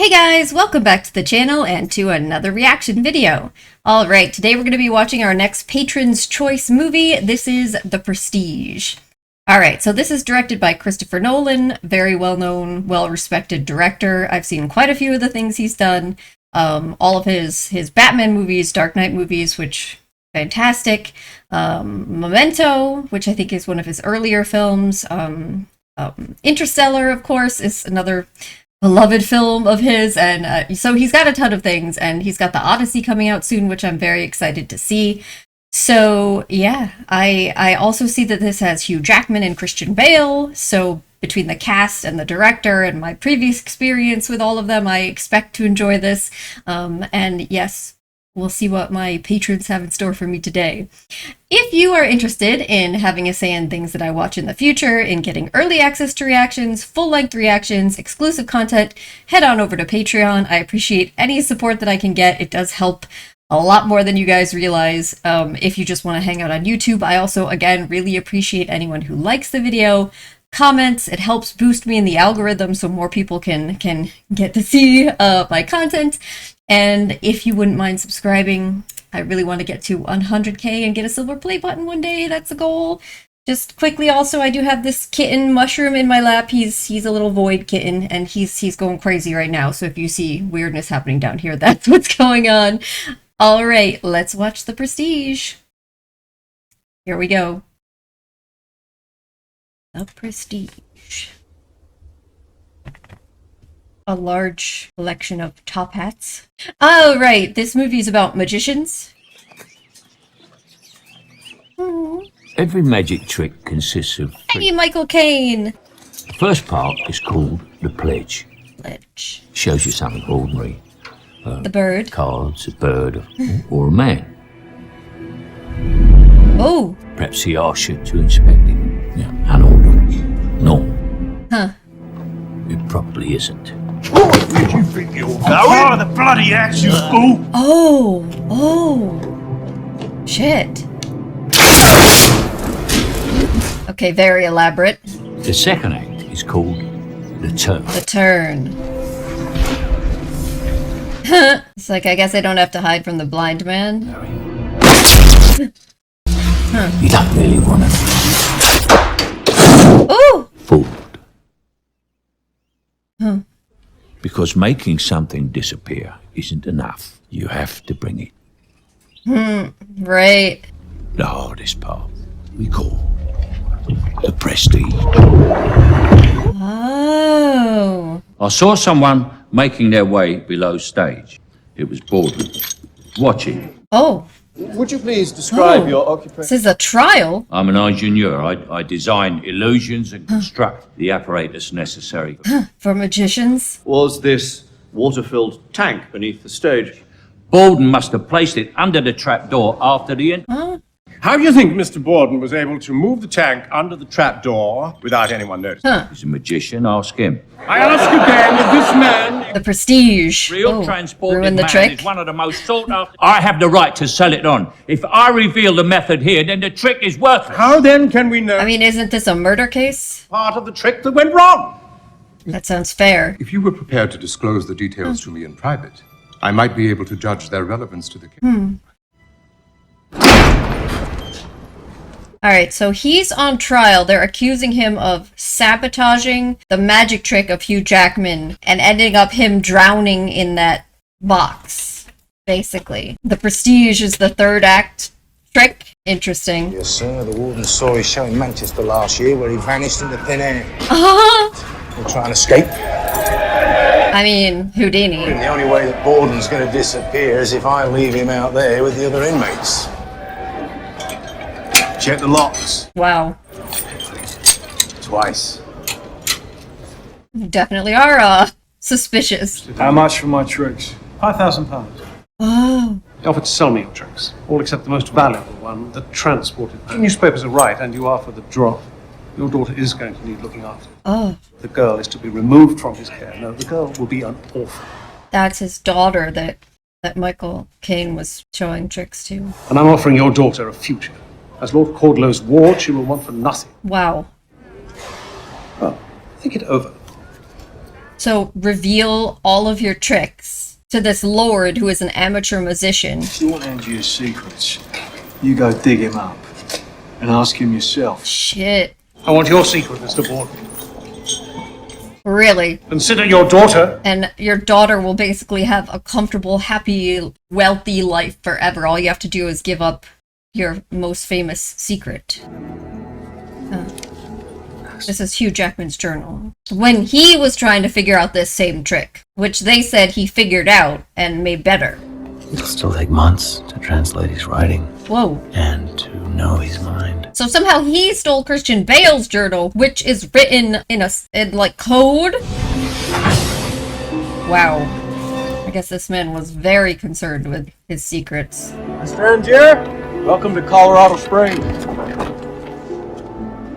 Hey guys, welcome back to the channel and to another reaction video. Alright, today we're going to be watching our next Patron's Choice movie. This is The Prestige. Alright, so this is directed by Christopher Nolan, very well-known, well-respected director. I've seen quite a few of the things he's done. All of his Batman movies, Dark Knight movies, which fantastic. Memento, which I think is one of his earlier films. Interstellar, of course, is another beloved film of his, and so he's got a ton of things, and he's got the Odyssey coming out soon, which I'm very excited to see. So yeah, I also see that this has Hugh Jackman and Christian Bale, so between the cast and the director and my previous experience with all of them, I expect to enjoy this. And yes, we'll see what my patrons have in store for me today. If you are interested in having a say in things that I watch in the future, in getting early access to reactions, full-length reactions, exclusive content, head on over to Patreon. I appreciate any support that I can get. It does help a lot more than you guys realize. If you just want to hang out on YouTube, I also, again, really appreciate anyone who likes the video, comments. It helps boost me in the algorithm so more people can get to see my content. And if you wouldn't mind subscribing, I really want to get to 100k and get a silver play button one day. That's a goal. Just quickly, also, I do have this kitten Mushroom in my lap. He's a little void kitten, and he's going crazy right now. So if you see weirdness happening down here, that's what's going on. All right, let's watch The Prestige. Here we go. The Prestige. A large collection of top hats. Oh, right. This movie is about magicians. Every magic trick consists of Hey, Michael Caine. The first part is called the pledge. Pledge. Shows you something ordinary. The bird. Cards, a bird, or a man. Oh. Perhaps he asks you to inspect it. Yeah, unordinary. No. Huh. It probably isn't. Where did you think you were going? Oh, the bloody axe, you fool! Oh. Oh. Shit. Okay, very elaborate. The second act is called the turn. The turn. It's like, I guess I don't have to hide from the blind man. You don't really want to Ooh! forward. Huh. Because making something disappear isn't enough. You have to bring it. Right. The hardest part we call the prestige. Oh. I saw someone making their way below stage. It was Borden. Watching. Oh. Would you please describe Oh. your occupation? This is a trial? I'm an engineer. I design illusions and construct the apparatus necessary. For magicians? Was this water-filled tank beneath the stage? Borden must have placed it under the trapdoor after the end. How do you think Mr. Borden was able to move the tank under the trapdoor without anyone noticing? He's a magician. Ask him. I ask again if this man... The Prestige. Real Oh, transported ruin the man trick? is one of the most sought after. I have the right to sell it on. If I reveal the method here, then the trick is worthless. How then can we know I mean, isn't this a murder case? part of the trick that went wrong? That sounds fair. If you were prepared to disclose the details to me in private, I might be able to judge their relevance to the case. Alright, so he's on trial. They're accusing him of sabotaging the magic trick of Hugh Jackman and ending up him drowning in that box, basically. The Prestige is the third act trick. Interesting. Yes, sir. The warden saw his show in Manchester last year where he vanished into thin air. He'll try and escape. I mean, Houdini. The only way that Borden's going to disappear is if I leave him out there with the other inmates. Check the locks. Wow. Twice. You definitely are, suspicious. How much for my tricks? £5,000. Oh. They offered to sell me your tricks, all except the most valuable one, the transported. The newspapers are right, and you are for the drop. Your daughter is going to need looking after. Oh. The girl is to be removed from his care. No, the girl will be an orphan. That's his daughter that Michael Caine was showing tricks to. And I'm offering your daughter a future. As Lord Cordlow's ward, she will want for nothing. Wow. Well, think it over. So reveal all of your tricks to this lord who is an amateur musician. If you want Angier's secrets, you go dig him up and ask him yourself. Shit. I want your secret, Mr. Borden. Really? Consider your daughter. And your daughter will basically have a comfortable, happy, wealthy life forever. All you have to do is give up your most famous secret. This is Hugh Jackman's journal. When he was trying to figure out this same trick, which they said he figured out and made better. It'll still take months to translate his writing. Whoa. And to know his mind. So somehow he stole Christian Bale's journal, which is written in like code. Wow. I guess this man was very concerned with his secrets. Mr. Angier, welcome to Colorado Springs.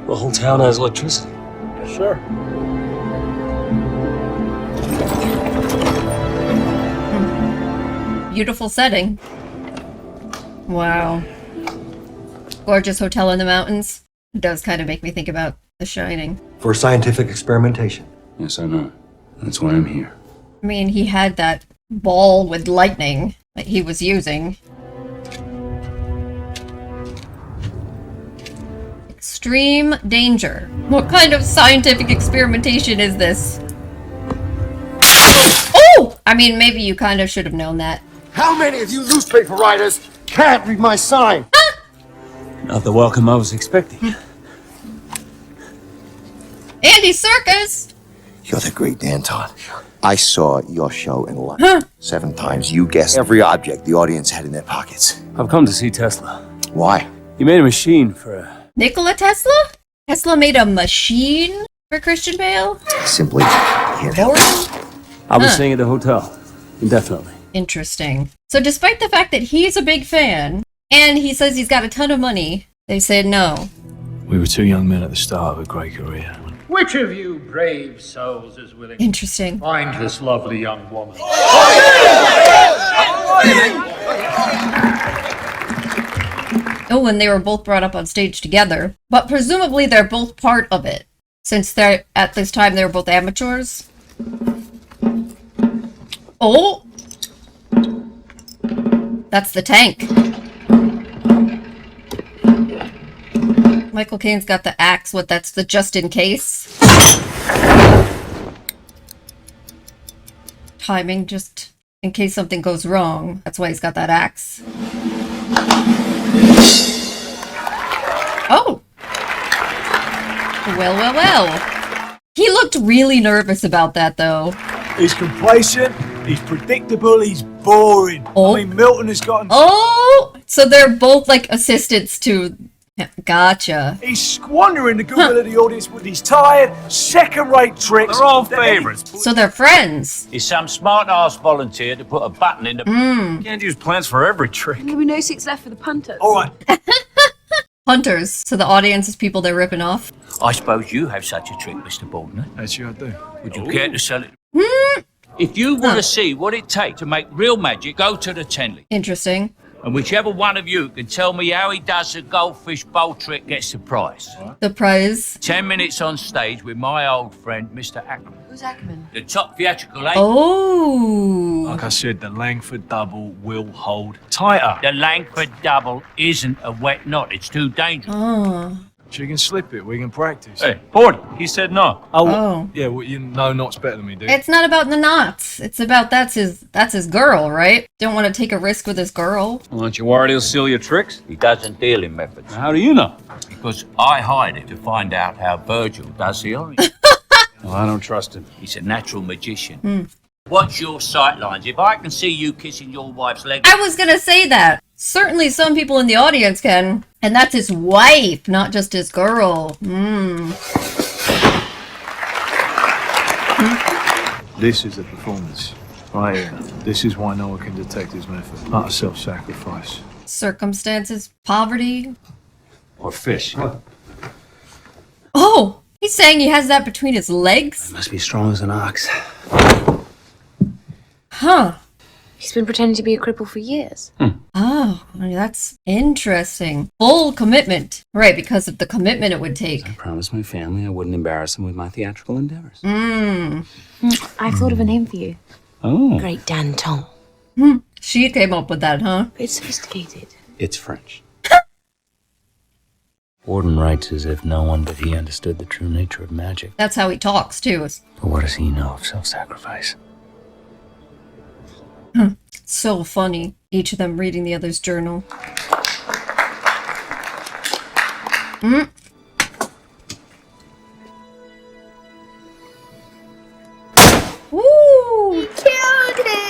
The whole town has electricity. Yes, sir. Beautiful setting. Wow. Gorgeous hotel in the mountains. It does kind of make me think about The Shining. For scientific experimentation. Yes, I know. That's why I'm here. I mean, he had that ball with lightning that he was using. Extreme danger. What kind of scientific experimentation is this? Oh! I mean, maybe you kind of should have known that. How many of you newspaper writers can't read my sign? Not the welcome I was expecting. Andy Serkis! You're the great Anton. I saw your show in London. 7 times you guessed every object the audience had in their pockets. I've come to see Tesla. Why? He made a machine for a... Nikola Tesla? Tesla made a machine for Christian Bale? Simply can't help it. I was staying at the hotel. Indefinitely. Interesting. So despite the fact that he's a big fan, and he says he's got a ton of money, they said no. We were 2 young men at the start of a great career. Which of you brave souls is willing to Interesting. Find this lovely young woman. Oh, and they were both brought up on stage together. But presumably they're both part of it. Since they're, at this time, they were both amateurs. Oh! That's the tank. Michael Caine's got the axe. What, that's the just in case? Timing, just in case something goes wrong. That's why he's got that axe. Oh! Well, well, well. He looked really nervous about that, though. He's complacent, he's predictable, he's boring. Oh. I mean, Milton has gotten... Oh! So they're both, like, assistants to... Gotcha. He's squandering the goodwill of the audience with these tired, second-rate tricks. They're all favourites. So they're friends. Is some smart-ass volunteer to put a button in the... Can't use plans for every trick. There'll be no seats left for the punters. All right. Hunters. So the audience is people they're ripping off. I suppose you have such a trick, Mr. Baldwin. Actually, I do. Would you care to sell it? If you want to see what it takes to make real magic, go to the Tenley. Interesting. And whichever one of you can tell me how he does the goldfish bowl trick gets the prize. The prize. 10 minutes on stage with my old friend, Mr. Ackerman. Who's Ackerman? The top theatrical agent. Oh. Like I said, the Langford double will hold tighter. The Langford double isn't a wet knot. It's too dangerous. Oh. She can slip it, we can practice. Hey, Borden, he said no. Oh. Yeah, well, you know knots better than me, dude. It's not about the knots. It's about that's his girl, right? Don't want to take a risk with his girl. Well, aren't you worried he'll steal your tricks? He doesn't deal in methods. How do you know? Because I hired him to find out how Virgil does the origin. Well, I don't trust him. He's a natural magician. What's your sight lines? If I can see you kissing your wife's leg... I was gonna say that. Certainly some people in the audience can. And that's his wife, not just his girl. This is a performance. Right here. This is why no one can detect his method. Not a self-sacrifice. Circumstances, poverty. Or fish. Oh! He's saying he has that between his legs? Must be strong as an ox. Huh. He's been pretending to be a cripple for years. Oh, that's interesting. Full commitment. Right, because of the commitment it would take. I promised my family I wouldn't embarrass them with my theatrical endeavors. I thought of a name for you. Oh. Great Danton. She came up with that, huh? It's sophisticated. It's French. Warden writes as if no one but he understood the true nature of magic. That's how he talks, too. But what does he know of self-sacrifice? So funny. Each of them reading the other's journal. Woo! Killed him!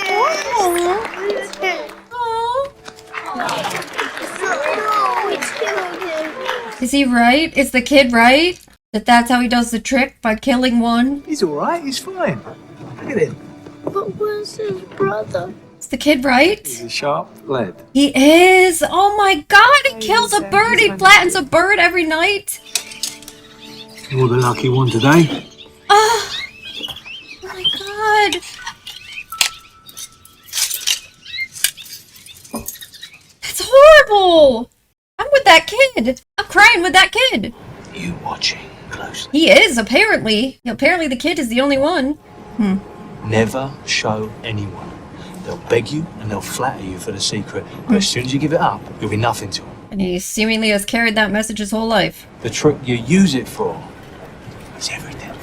Is he right? Is the kid right? That's how he does the trick? By killing one? He's alright, he's fine. Look at him. But where's his brother? Is the kid right? He's a sharp lead. He is! Oh my god, he kills a bird! He flattens a bird every night! You're the lucky one today. Oh my god! That's horrible! I'm with that kid! I'm crying with that kid! You watching closely. He is, apparently. Apparently the kid is the only one. Never show anyone. They'll beg you and they'll flatter you for the secret, but as soon as you give it up, you'll be nothing to them. And he seemingly has carried that message his whole life. The trick you use it for is everything.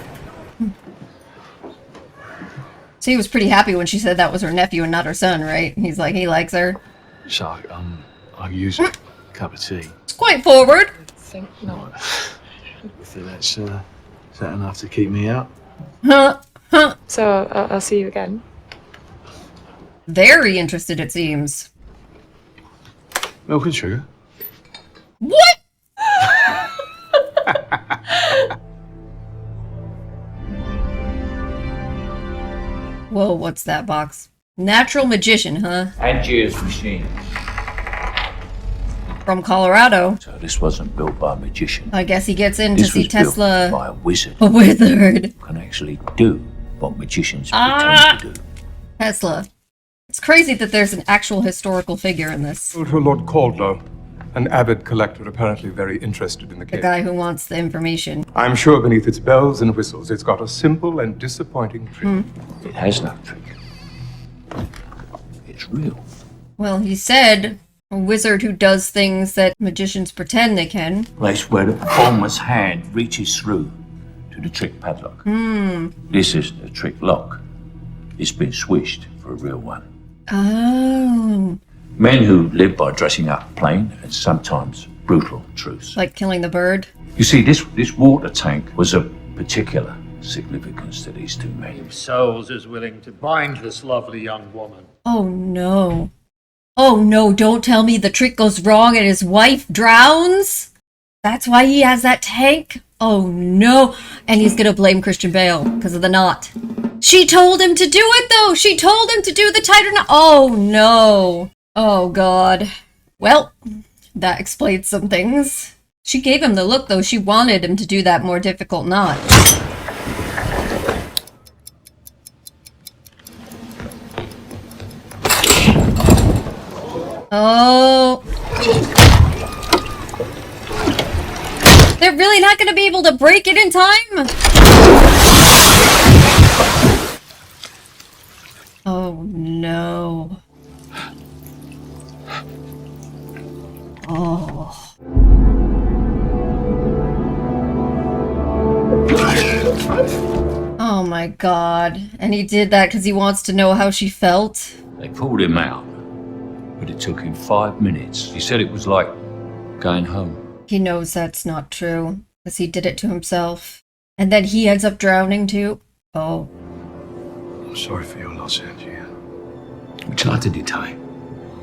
So he was pretty happy when she said that was her nephew and not her son, right? He's like, he likes her. So, I use a cup of tea. It's quite forward. Think not. Is that enough to keep me out? Huh. So I'll see you again. Very interested, it seems. Milk and sugar. What? Whoa, what's that box? Natural magician, huh? Angier's machine. From Colorado. So this wasn't built by a magician. I guess he gets in to This see was built Tesla. by a wizard. A wizard. Who can actually do what magicians pretend to do. Tesla. It's crazy that there's an actual historical figure in this. To Lord Caldlow, an avid collector apparently very interested in the The case. guy who wants the information. I'm sure beneath its bells and whistles, it's got a simple and disappointing trick. It has no trick. It's real. Well, he said a wizard who does things that magicians pretend they can. Place where the performer's hand reaches through to the trick padlock. This is the trick lock. It's been swished for a real one. Oh. Men who live by dressing up plain and sometimes brutal truths. Like killing the bird. You see, this water tank was of particular significance to these two men. Souls is willing to bind this lovely young woman. Oh no. Oh no, don't tell me the trick goes wrong and his wife drowns? That's why he has that tank? Oh no. And he's gonna blame Christian Bale because of the knot. She told him to do it though! She told him to do the tighter knot! Oh no. Oh god. Well, that explains some things. She gave him the look though. She wanted him to do that more difficult knot. Oh. They're really not gonna be able to break it in time? Oh no. Oh. Oh my god. And he did that because he wants to know how she felt? They pulled him out, but it took him 5 minutes. He said it was like going home. He knows that's not true, because he did it to himself. And then he ends up drowning too. Oh. I'm sorry for your loss, Angie. Would you like to detail?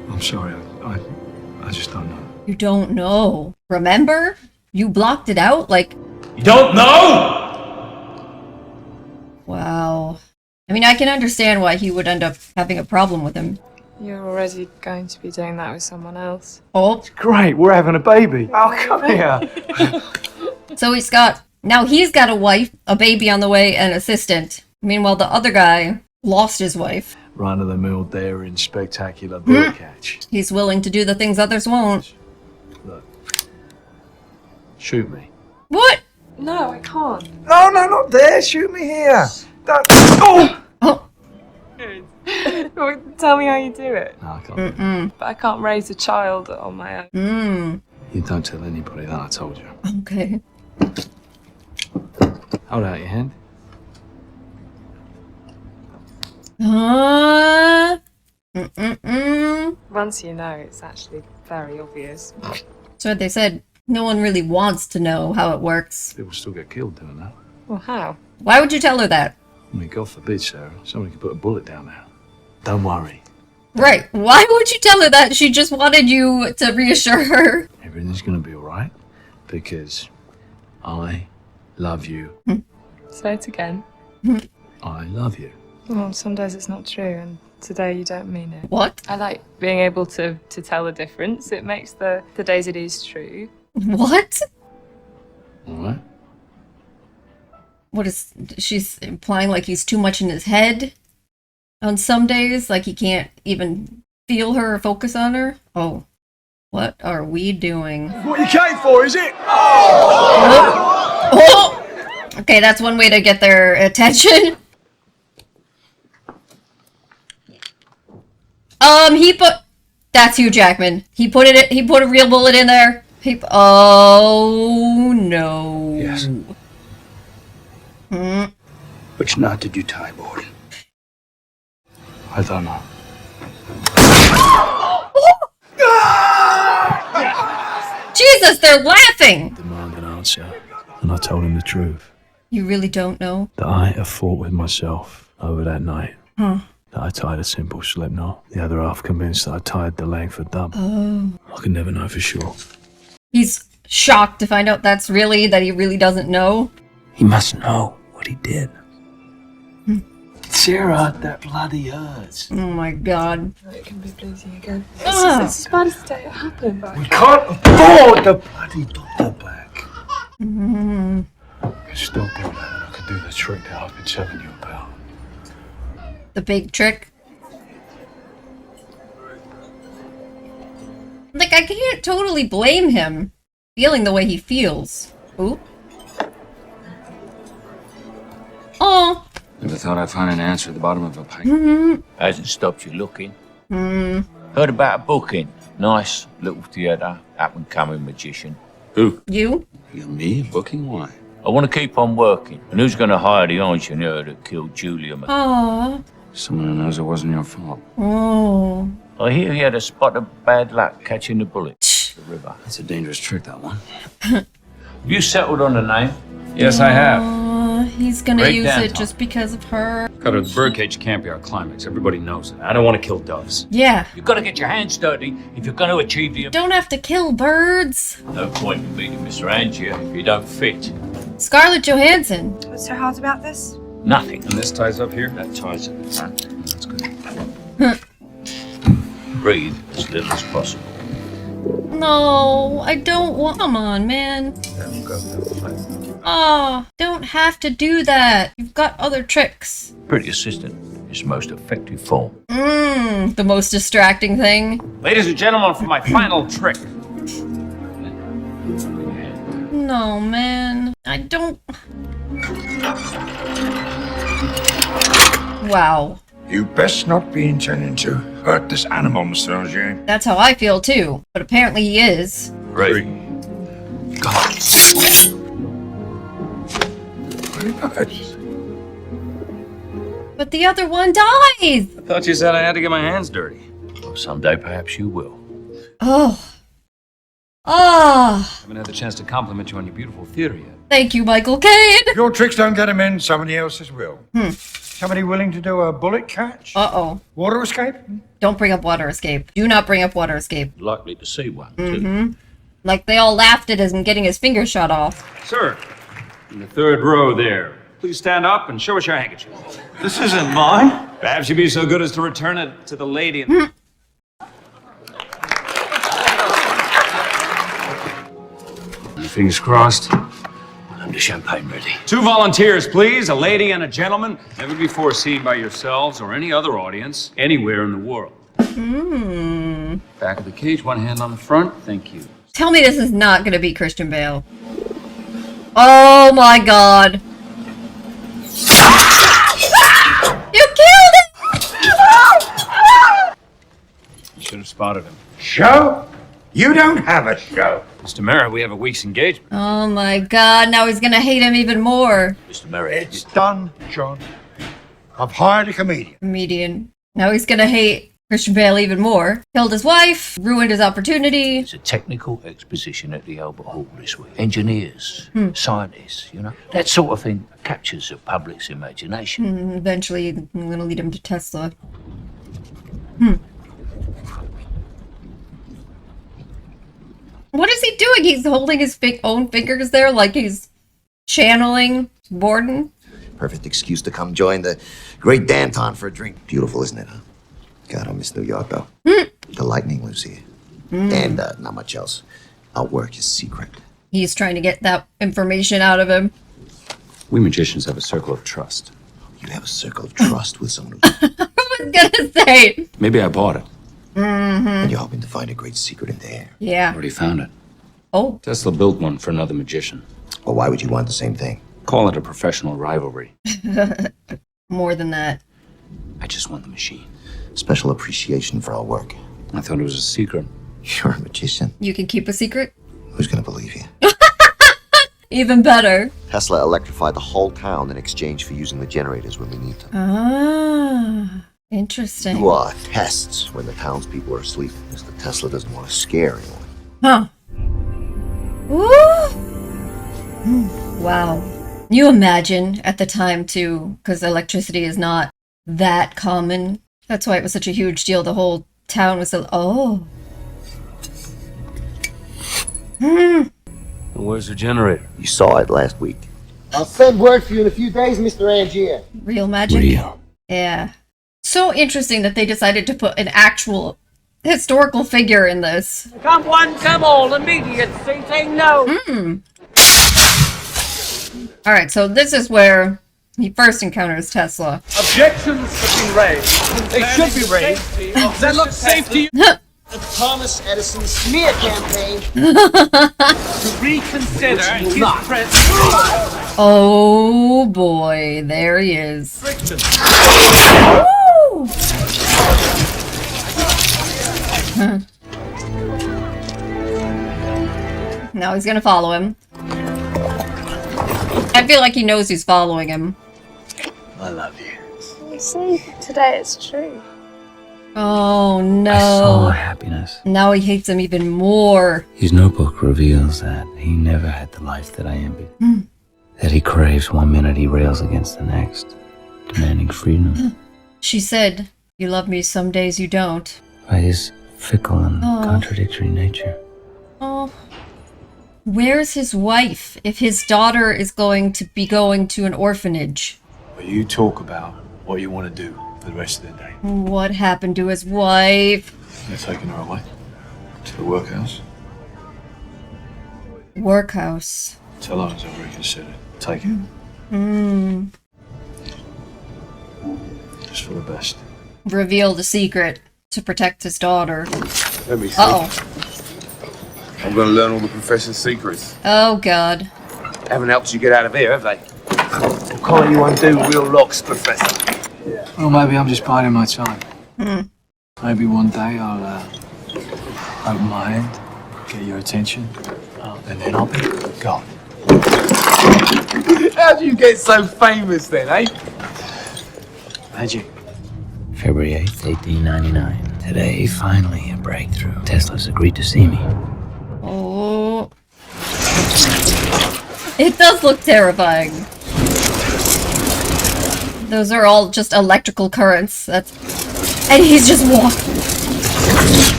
I'm sorry. I just don't know. You don't know. Remember? You blocked it out? Like, You don't know? wow. I mean, I can understand why he would end up having a problem with him. You're already going to be doing that with someone else. Oh. Great, we're having a baby. Oh, come here. So he's got a wife, a baby on the way, and an assistant. Meanwhile, the other guy lost his wife. Run-of-the-mill daring, spectacular bird catch. He's willing to do the things others won't. Look. Shoot me. What? No, I can't. No, not there. Shoot me here. Don't. Oh! Oh. Tell me how you do it. No, I can't. But I can't raise a child on my own. You don't tell anybody that, I told you. Okay. Hold out your hand. Once you know, it's actually very obvious. So they said no one really wants to know how it works. People still get killed doing that. Well, how? Why would you tell her that? I mean, God forbid, Sarah. Somebody could put a bullet down there. Don't worry. Right. Why would you tell her that? She just wanted you to reassure her. Everything's gonna be alright. Because I love you. Say it again. I love you. Well, some days it's not true, and today you don't mean it. What? I like being able to tell the difference. It makes the days it is true. What? Alright? What is she's implying? Like he's too much in his head on some days, like he can't even feel her or focus on her. Oh, what are we doing? What you came for, is it? Oh! Okay, that's one way to get their attention. He put that's Hugh Jackman. He put a real bullet in there. Oh no. Yes. Which knot did you tie, Borden? I don't know. Jesus, they're laughing! Demand an answer. And I told him the truth. You really don't know? That I have fought with myself over that night. Huh. That I tied a simple slip knot. The other half convinced that I tied the leg for dumb. Oh. I can never know for sure. He's shocked to find out that he really doesn't know. He must know what he did. Sarah, that bloody hurts. Oh my god. It can be bleeding again. It's as bad as the day it happened. We can't afford the bloody doctor back. It's still doing that, and I could do the trick that I've been telling you about. The big trick. Like, I can't totally blame him feeling the way he feels. Ooh. Oh. Never thought I'd find an answer at the bottom of a pipe. Hasn't stopped you looking. Heard about a booking. Nice little theatre, up-and-coming magician. Who? You? You me? Booking? Why? I want to keep on working. And who's going to hire the engineer that killed Julia? Aww. Someone who knows it wasn't your fault. Oh. I hear he had a spot of bad luck catching the bullet. The river. That's a dangerous trick, that one. Have you settled on the name? Yes, I have. He's gonna Break use down, it Tom. just because of her. Cutter, the birdcage can't be our climax. Everybody knows it. I don't want to kill doves. Yeah. You've got to get your hands dirty if you're going to achieve the... Don't have to kill birds. No point in meeting Mr. Angier if you don't fit. Scarlett Johansson. What's so hard about this? Nothing. And this ties up here? That ties at the front. That's good. Breathe as little as possible. No, I don't want. Come on, man. Oh, don't have to do that. You've got other tricks. Pretty assistant is most effective form. The most distracting thing. Ladies and gentlemen, for my final trick. No, man. I don't. Wow. You best not be intending to hurt this animal, Mr. Angier. That's how I feel too. But apparently he is. Great. God. Very nice. But the other one dies. I thought you said I had to get my hands dirty. Well, someday perhaps you will. Oh. Ah. I haven't had the chance to compliment you on your beautiful theater yet. Thank you, Michael Caine. If your tricks don't get him in, somebody else's will. Somebody willing to do a bullet catch? Uh-oh. Water escape? Don't bring up water escape. Do not bring up water escape. Likely to see one, too. Like they all laughed at him getting his finger shot off. Sir, in the third row there. Please stand up and show us your handkerchief. This isn't mine. Perhaps you'd be so good as to return it to the lady. Fingers crossed. I'm the champagne ready. 2 volunteers, please. A lady and a gentleman. Never before seen by yourselves or any other audience anywhere in the world. Back of the cage, one hand on the front. Thank you. Tell me this is not gonna be Christian Bale. Oh my god. You killed him! spotted him. Show? You don't have a show. Mr. Merritt, we have a week's engagement. Oh my god, now he's gonna hate him even more. Mr. Merritt. It's done, John. I've hired a comedian. Comedian. Now he's gonna hate Christian Bale even more. Killed his wife, ruined his opportunity. It's a technical exposition at the Albert Hall this week. Engineers, scientists, you know. That sort of thing captures the public's imagination. Eventually, I'm gonna lead him to Tesla. What is he doing? He's holding his own fingers there like he's channeling Borden. Perfect excuse to come join the great Danton for a drink. Beautiful, isn't it, huh? God, I miss New York, though. The lightning lives here. And not much else. Our work is secret. He's trying to get that information out of him. We magicians have a circle of trust. You have a circle of trust with someone who's... I was gonna say. Maybe I bought it. And you're hoping to find a great secret in there. Yeah. Already found it. Oh. Tesla built one for another magician. Well, why would you want the same thing? Call it a professional rivalry. More than that. I just want the machine. Special appreciation for our work. I thought it was a secret. You're a magician. You can keep a secret? Who's gonna believe you? Even better. Tesla electrified the whole town in exchange for using the generators when we need them. Ah, interesting. You are tests when the townspeople are asleep. Mr. Tesla doesn't want to scare anyone. Huh. Woo! Wow. You imagine at the time, too, because electricity is not that common. That's why it was such a huge deal. The whole town was so... Oh. Where's the generator? You saw it last week. I'll send word for you in a few days, Mr. Angier. Real magic? Real. Yeah. So interesting that they decided to put an actual historical figure in this. Come one, come all, immediate, say no. Alright, so this is where he first encounters Tesla. Objections have been raised. They should be raised. Does that look safe to you? The Thomas Edison smear campaign. To reconsider his presence. Oh boy, there he is. Friction. Woo! Now he's gonna follow him. I feel like he knows he's following him. I love you. You see, today it's true. Oh no. I saw happiness. Now he hates him even more. His notebook reveals that he never had the life that I envied. That he craves one minute, he rails against the next, demanding freedom. She said, "You love me some days you don't." By his fickle and contradictory nature. Oh. Where's his wife if his daughter is going to be going to an orphanage? Well, you talk about what you want to do for the rest of the day. What happened to his wife? They're taking her away to the workhouse. Workhouse. Tell her to reconsider. Take it. Just for the best. Reveal the secret to protect his daughter. Let me see. Uh-oh. I'm going to learn all the professor's secrets. Oh, God. Haven't helped you get out of here, have they? Can't you undo real locks, Professor? Well, maybe I'm just biding my time. Maybe one day I'll open my hand, get your attention, and then I'll be gone. How'd you get so famous then, eh? Magic. February 8th, 1899. Today, finally, a breakthrough. Tesla's agreed to see me. Oh. It does look terrifying. Those are all just electrical currents. And he's just walking.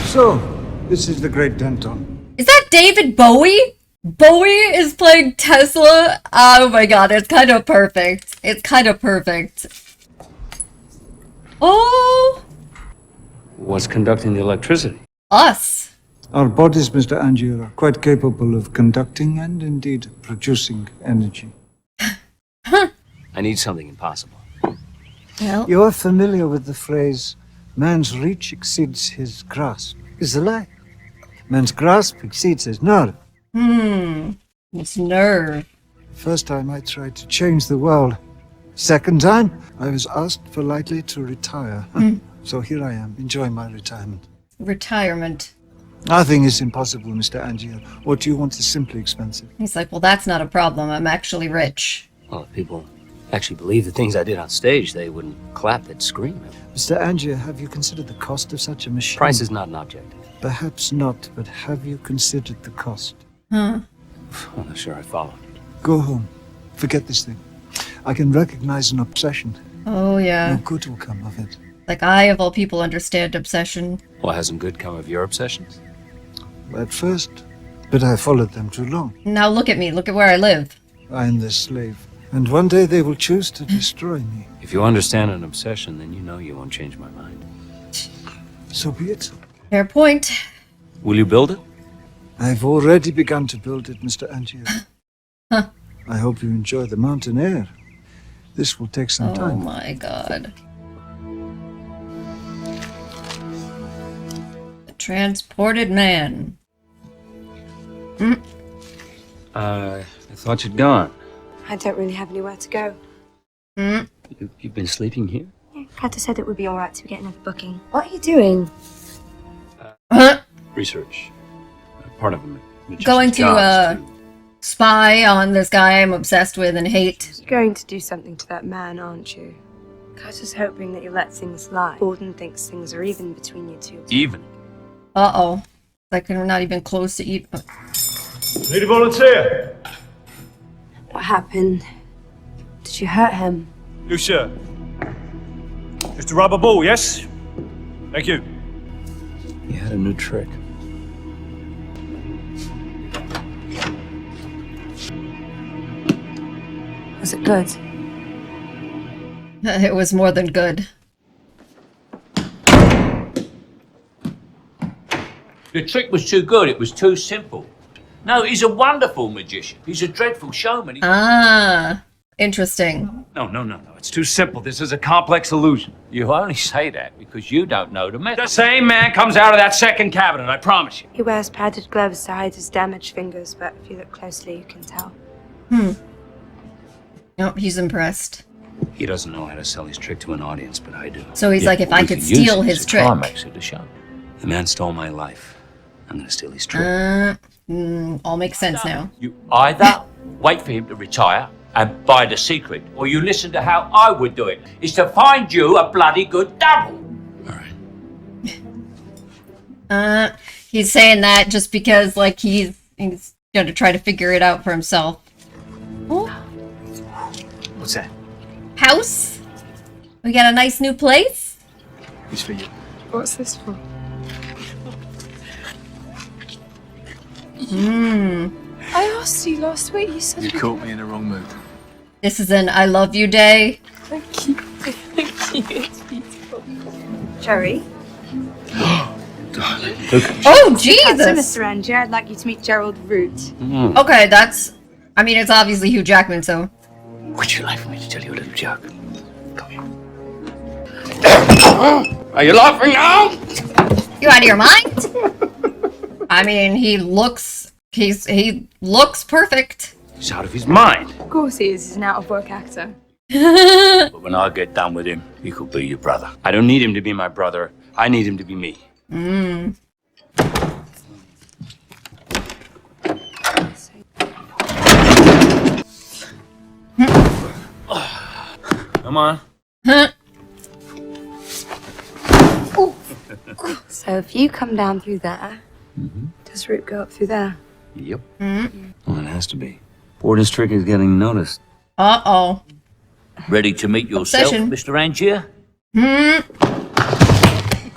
So, this is the great Danton. Is that David Bowie? Bowie is playing Tesla? Oh my god, it's kind of perfect. It's kind of perfect. Oh! What's conducting the electricity? Us. Our bodies, Mr. Angier, are quite capable of conducting and indeed producing energy. I need something impossible. Well, You are familiar with the phrase, man's reach exceeds his grasp. Is a lie. Man's grasp exceeds his nerve. it's nerve. First time I tried to change the world. Second time, I was asked politely to retire. So here I am, enjoying my retirement. retirement. Nothing is impossible, Mr. Angier. What you want is simply expensive. He's like, well, that's not a problem. I'm actually rich. Well, if people actually believed the things I did on stage, they wouldn't clap, they'd scream. Mr. Angier, have you considered the cost of such a machine? Price is not an object. Perhaps not, but have you considered the cost? Huh. Well, sure, I follow. Go home. Forget this thing. I can recognize an obsession. Oh, yeah. No good will come of it. Like, I, of all people, understand obsession. Well, hasn't good come of your obsessions? At first, but I followed them too long. Now look at me. Look at where I live. I am their slave. And one day they will choose to destroy me. If you understand an obsession, then you know you won't change my mind. So be it. Fair point. Will you build it? I've already begun to build it, Mr. Angier. Huh. I hope you enjoy the mountain air. This will take some time. Oh my god. The transported man. I thought you'd gone. I don't really have anywhere to go. You've been sleeping here? Yeah, Carter said it would be alright to get another booking. What are you doing? Research. Part of a magician's Going job to, spy on this guy I'm obsessed with and hate. You're going to do something to that man, aren't you? Carter's hoping that you let things slide. Borden thinks things are even between you two. Even? Uh-oh. Like, we're not even close to even. Need a volunteer? What happened? Did you hurt him? Lucia. Just a rubber ball, yes? Thank you. You had a new trick. Was it good? It was more than good. The trick was too good. It was too simple. No, he's a wonderful magician. He's a dreadful showman. Ah, interesting. No. It's too simple. This is a complex illusion. You only say that because you don't know the method. The same man comes out of that second cabinet, I promise you. He wears padded gloves to hide his damaged fingers, but if you look closely, you can tell. Nope, he's impressed. He doesn't know how to sell his trick to an audience, but I do. So he's like, if I could steal his trick. Climax of the show. The man stole my life. I'm gonna steal his trick. All makes sense now. You either wait for him to retire and buy the secret, or you listen to how I would do it. Is to find you a bloody good double. He's saying that just because, like, he's gonna try to figure it out for himself. What's that? House? We got a nice new place? It's for you. What's this for? I asked you last week. You said You caught me in the wrong mood. This is an I love you day. Thank you. Thank you. It's beautiful. Jerry? Darling. Oh, So, Jesus! Mr. Angier, I'd like you to meet Gerald Root. Okay, that's... I mean, it's obviously Hugh Jackman, so... Would you like for me to tell you a little joke? Come here. Are you laughing now? You out of your mind? I mean, he looks perfect. He's out of his mind. Of course he is. He's an out-of-work actor. But when I get done with him, he could be your brother. I don't need him to be my brother. I need him to be me. Come on. So if you come down through there, does Root go up through there? Yep. Well, it has to be. Borden's trick is getting noticed. Uh-oh. Ready to meet yourself, Obsession. Mr. Angier?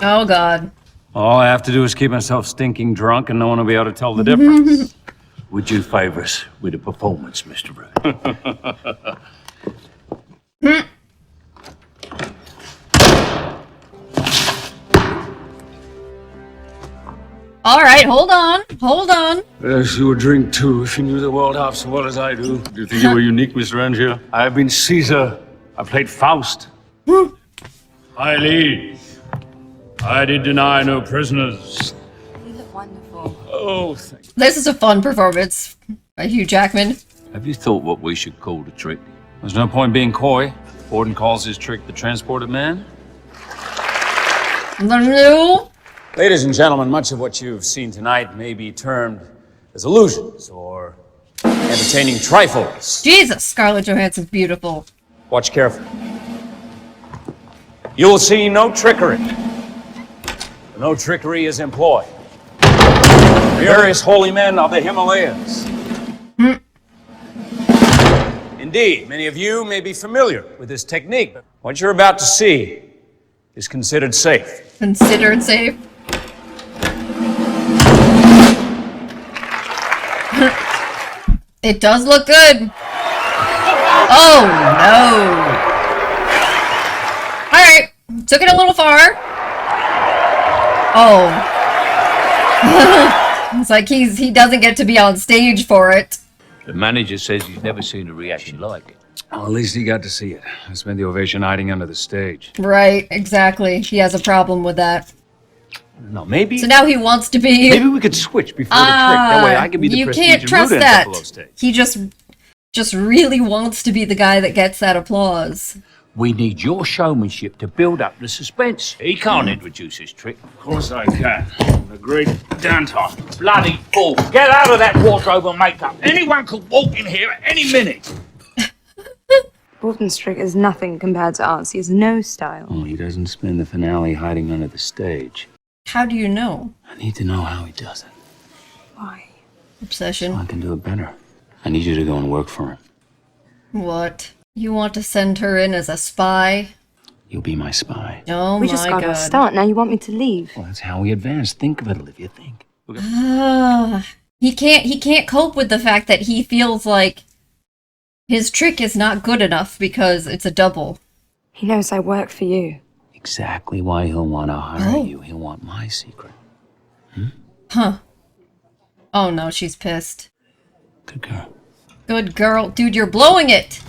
Oh, God. All I have to do is keep myself stinking drunk and no one will be able to tell the difference. Would you favour us with a performance, Mr. Root? All right, hold on. Yes, you would drink too if you knew the world half so well as I do. Do you think you were unique, Mr. Angier? I have been Caesar. I played Faust. I lead. I did deny no prisoners. You look wonderful. Oh, thank you. This is a fun performance by Hugh Jackman. Have you thought what we should call the trick? There's no point being coy. Borden calls his trick the transported man. The new Ladies and gentlemen, much of what you've seen tonight may be termed as illusions or entertaining trifles. Jesus, Scarlett Johansson's beautiful. Watch carefully. You will see no trickery. No trickery is employed. Various holy men of the Himalayas. Indeed, many of you may be familiar with this technique, but what you're about to see is considered safe. Considered safe? It does look good. Oh, no. Alright, took it a little far. Oh. It's like he doesn't get to be on stage for it. The manager says he's never seen a reaction like it. Well, at least he got to see it. I spent the ovation hiding under the stage. Right, exactly. He has a problem with that. No, maybe. So now he wants to be. Maybe we could switch before the trick. That way I can be the you prestige can't and trust root that. Buffalo stage. He just really wants to be the guy that gets that applause. We need your showmanship to build up the suspense. He can't introduce his trick. Of course I can. The great Danton. Bloody fool! Get out of that wardrobe and makeup. Anyone could walk in here at any minute. Borden's trick is nothing compared to ours. He has no style. Oh, he doesn't spend the finale hiding under the stage. How do you know? I need to know how he does it. Why? Obsession. So I can do it better. I need you to go and work for him. What? You want to send her in as a spy? You'll be my spy. Oh We just my got god. our start. Now you want me to leave? Well, that's how we advance. Think of it, Olivia. Think. He can't cope with the fact that he feels like his trick is not good enough because it's a double. He knows I work for you. Exactly why he'll want to hire you. He'll want my secret. Huh. Oh no, she's pissed. Good girl. Good girl. Dude, you're blowing it!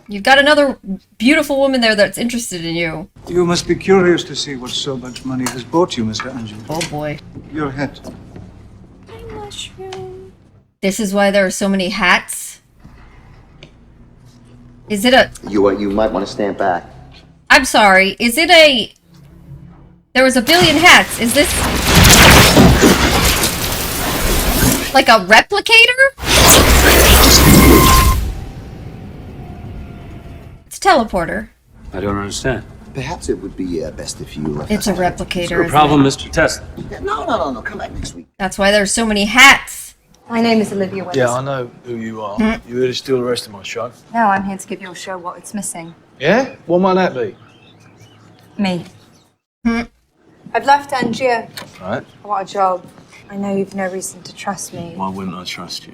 You've got another beautiful woman there that's interested in you. You must be curious to see what so much money has bought you, Mr. Angelo. Oh boy. Your hat. This is why there are so many hats? Is it a... You might want to stand back. I'm sorry, is it a... There was a billion hats. Is this... like a replicator? It's a teleporter. I don't understand. Perhaps it would be best if you left. It's a replicator, isn't Problem, it? Mr. Tesla. No. Come back next week. That's why there's so many hats. My name is Olivia Willis. Yeah, I know who you are. You here to steal the rest of my show? No, I'm here to give your show what it's missing. Yeah? What might that be? Me. I've left Angier. Right. I want a job. I know you've no reason to trust me. Why wouldn't I trust you?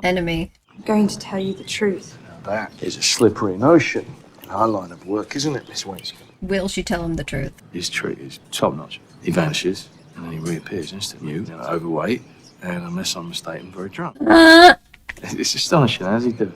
Enemy. I'm going to tell you the truth. Now that is a slippery notion. Our line of work, isn't it, Miss Winston? Will she tell him the truth? His trick is top notch. He vanishes and then he reappears instantly. You know, overweight and, unless I'm mistaken, very drunk. It's astonishing. How does he do it?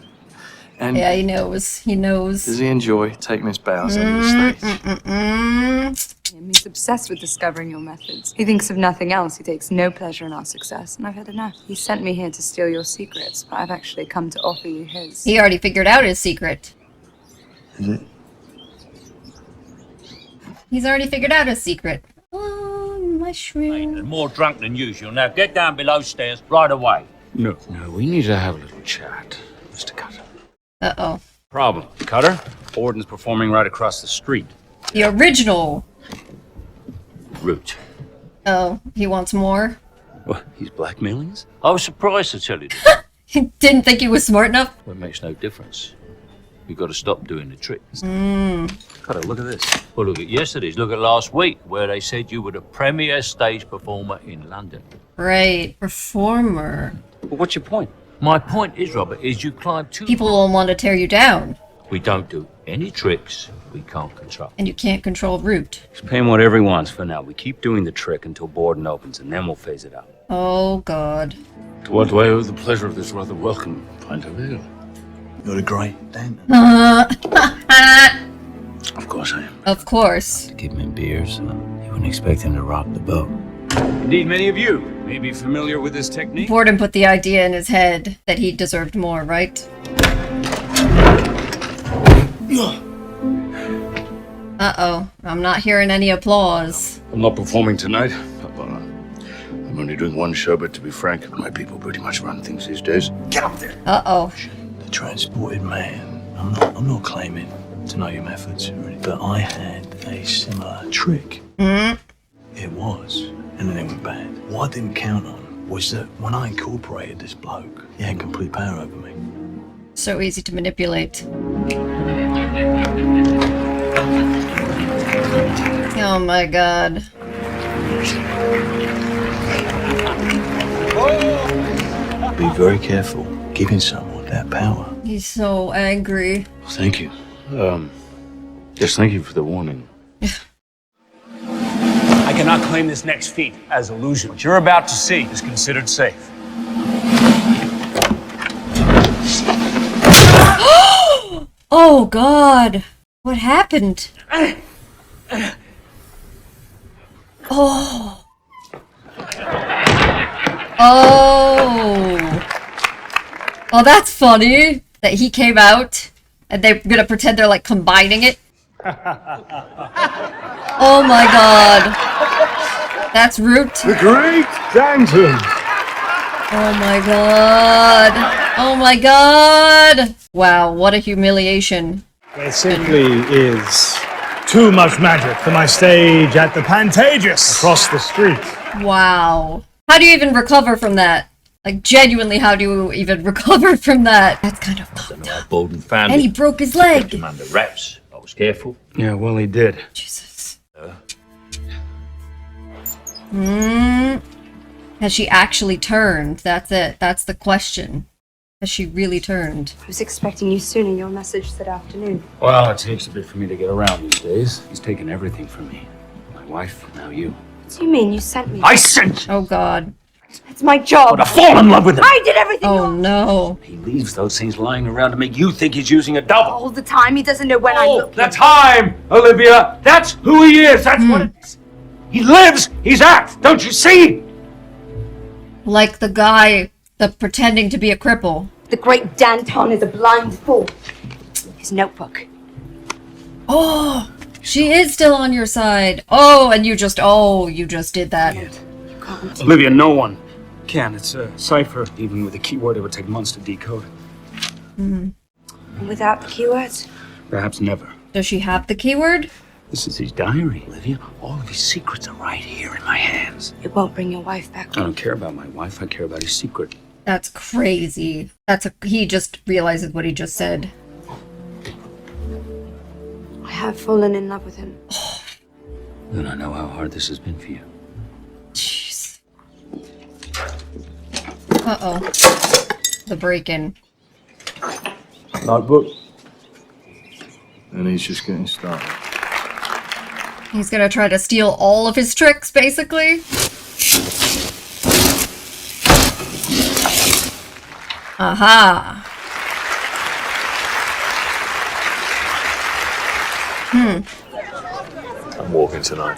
And Yeah, he knows. He knows. does he enjoy taking his bows under the stage? He's obsessed with discovering your methods. He thinks of nothing else. He takes no pleasure in our success, and I've had enough. He sent me here to steal your secrets, but I've actually come to offer you his. He already figured out his secret. Is it? He's already figured out his secret. Oh, mushroom. And more drunk than usual. Now get down below stairs right away. No, we need to have a little chat, Mr. Cutter. Uh-oh. Problem, Cutter. Borden's performing right across the street. The original. Root. Oh, he wants more? What, he's blackmailing us? I was surprised to tell you this. He didn't think he was smart enough? Well, it makes no difference. We've got to stop doing the tricks. Cutter, look at this. Well, look at yesterday's. Look at last week, where they said you were the premier stage performer in London. Right. Performer. Well, what's your point? My point is, Robert, is you climb too... People will want to tear you down. We don't do any tricks we can't control. And you can't control Root. He's paying whatever he wants for now. We keep doing the trick until Borden opens, and then we'll phase it out. Oh, God. To what do I owe the pleasure of this rather welcome pint of ale? You're the great Danton. Of course I am. Of course. To keep him in beer, so you wouldn't expect him to rock the boat. Indeed, many of you may be familiar with this technique. Borden put the idea in his head that he deserved more, right? Uh-oh. I'm not hearing any applause. I'm not performing tonight, but I'm only doing one show, but to be frank, my people pretty much run things these days. Get up there! Uh-oh. The transported man. I'm not claiming to know your methods, but I had a similar trick. It was, and then it went bad. What I didn't count on was that when I incorporated this bloke, he had complete power over me. So easy to manipulate. Oh my god. Be very careful giving someone that power. He's so angry. Thank you. Yes, thank you for the warning. I cannot claim this next feat as illusion. What you're about to see is considered safe. Oh god. What happened? Oh. Oh. Oh, that's funny that he came out and they're gonna pretend they're like combining it. Oh my god. That's Root. The great Danton. Oh my god. Oh my god. Wow, what a humiliation. There simply is too much magic for my stage at the Pantages across the street. Wow. How do you even recover from that? Like, genuinely, how do you even recover from that? That's kind of fucked up. Bowden found And he broke his leg. Kept him under wraps. I was careful. Yeah, well, he did. Jesus. Has she actually turned? That's it. That's the question. Has she really turned? I was expecting you sooner. Your message said afternoon. Well, it takes a bit for me to get around these days. He's taken everything from me. My wife, now you. What do you mean? You sent me? I sent you! Oh god. It's my job. To fall in love with him! I did everything. Oh no. He leaves those things lying around to make you think he's using a double. All the time. He doesn't know when I'm looking. The time, Olivia! That's who he is! That's what it is! He lives, he's act, don't you see? Like the guy, the pretending to be a cripple. The great Danton is a blind fool. His notebook. Oh, she is still on your side. Oh, and you just did that. Olivia, no one can. It's a cipher. Even with a keyword, it would take months to decode. And without the keywords? Perhaps never. Does she have the keyword? This is his diary, Olivia. All of his secrets are right here in my hands. It won't bring your wife back. I don't care about my wife. I care about his secret. That's crazy. He just realizes what he just said. I have fallen in love with him. Then I know how hard this has been for you. Jeez. Uh-oh. The break-in. Notebook. And he's just getting started. He's gonna try to steal all of his tricks, basically. Aha. I'm walking tonight.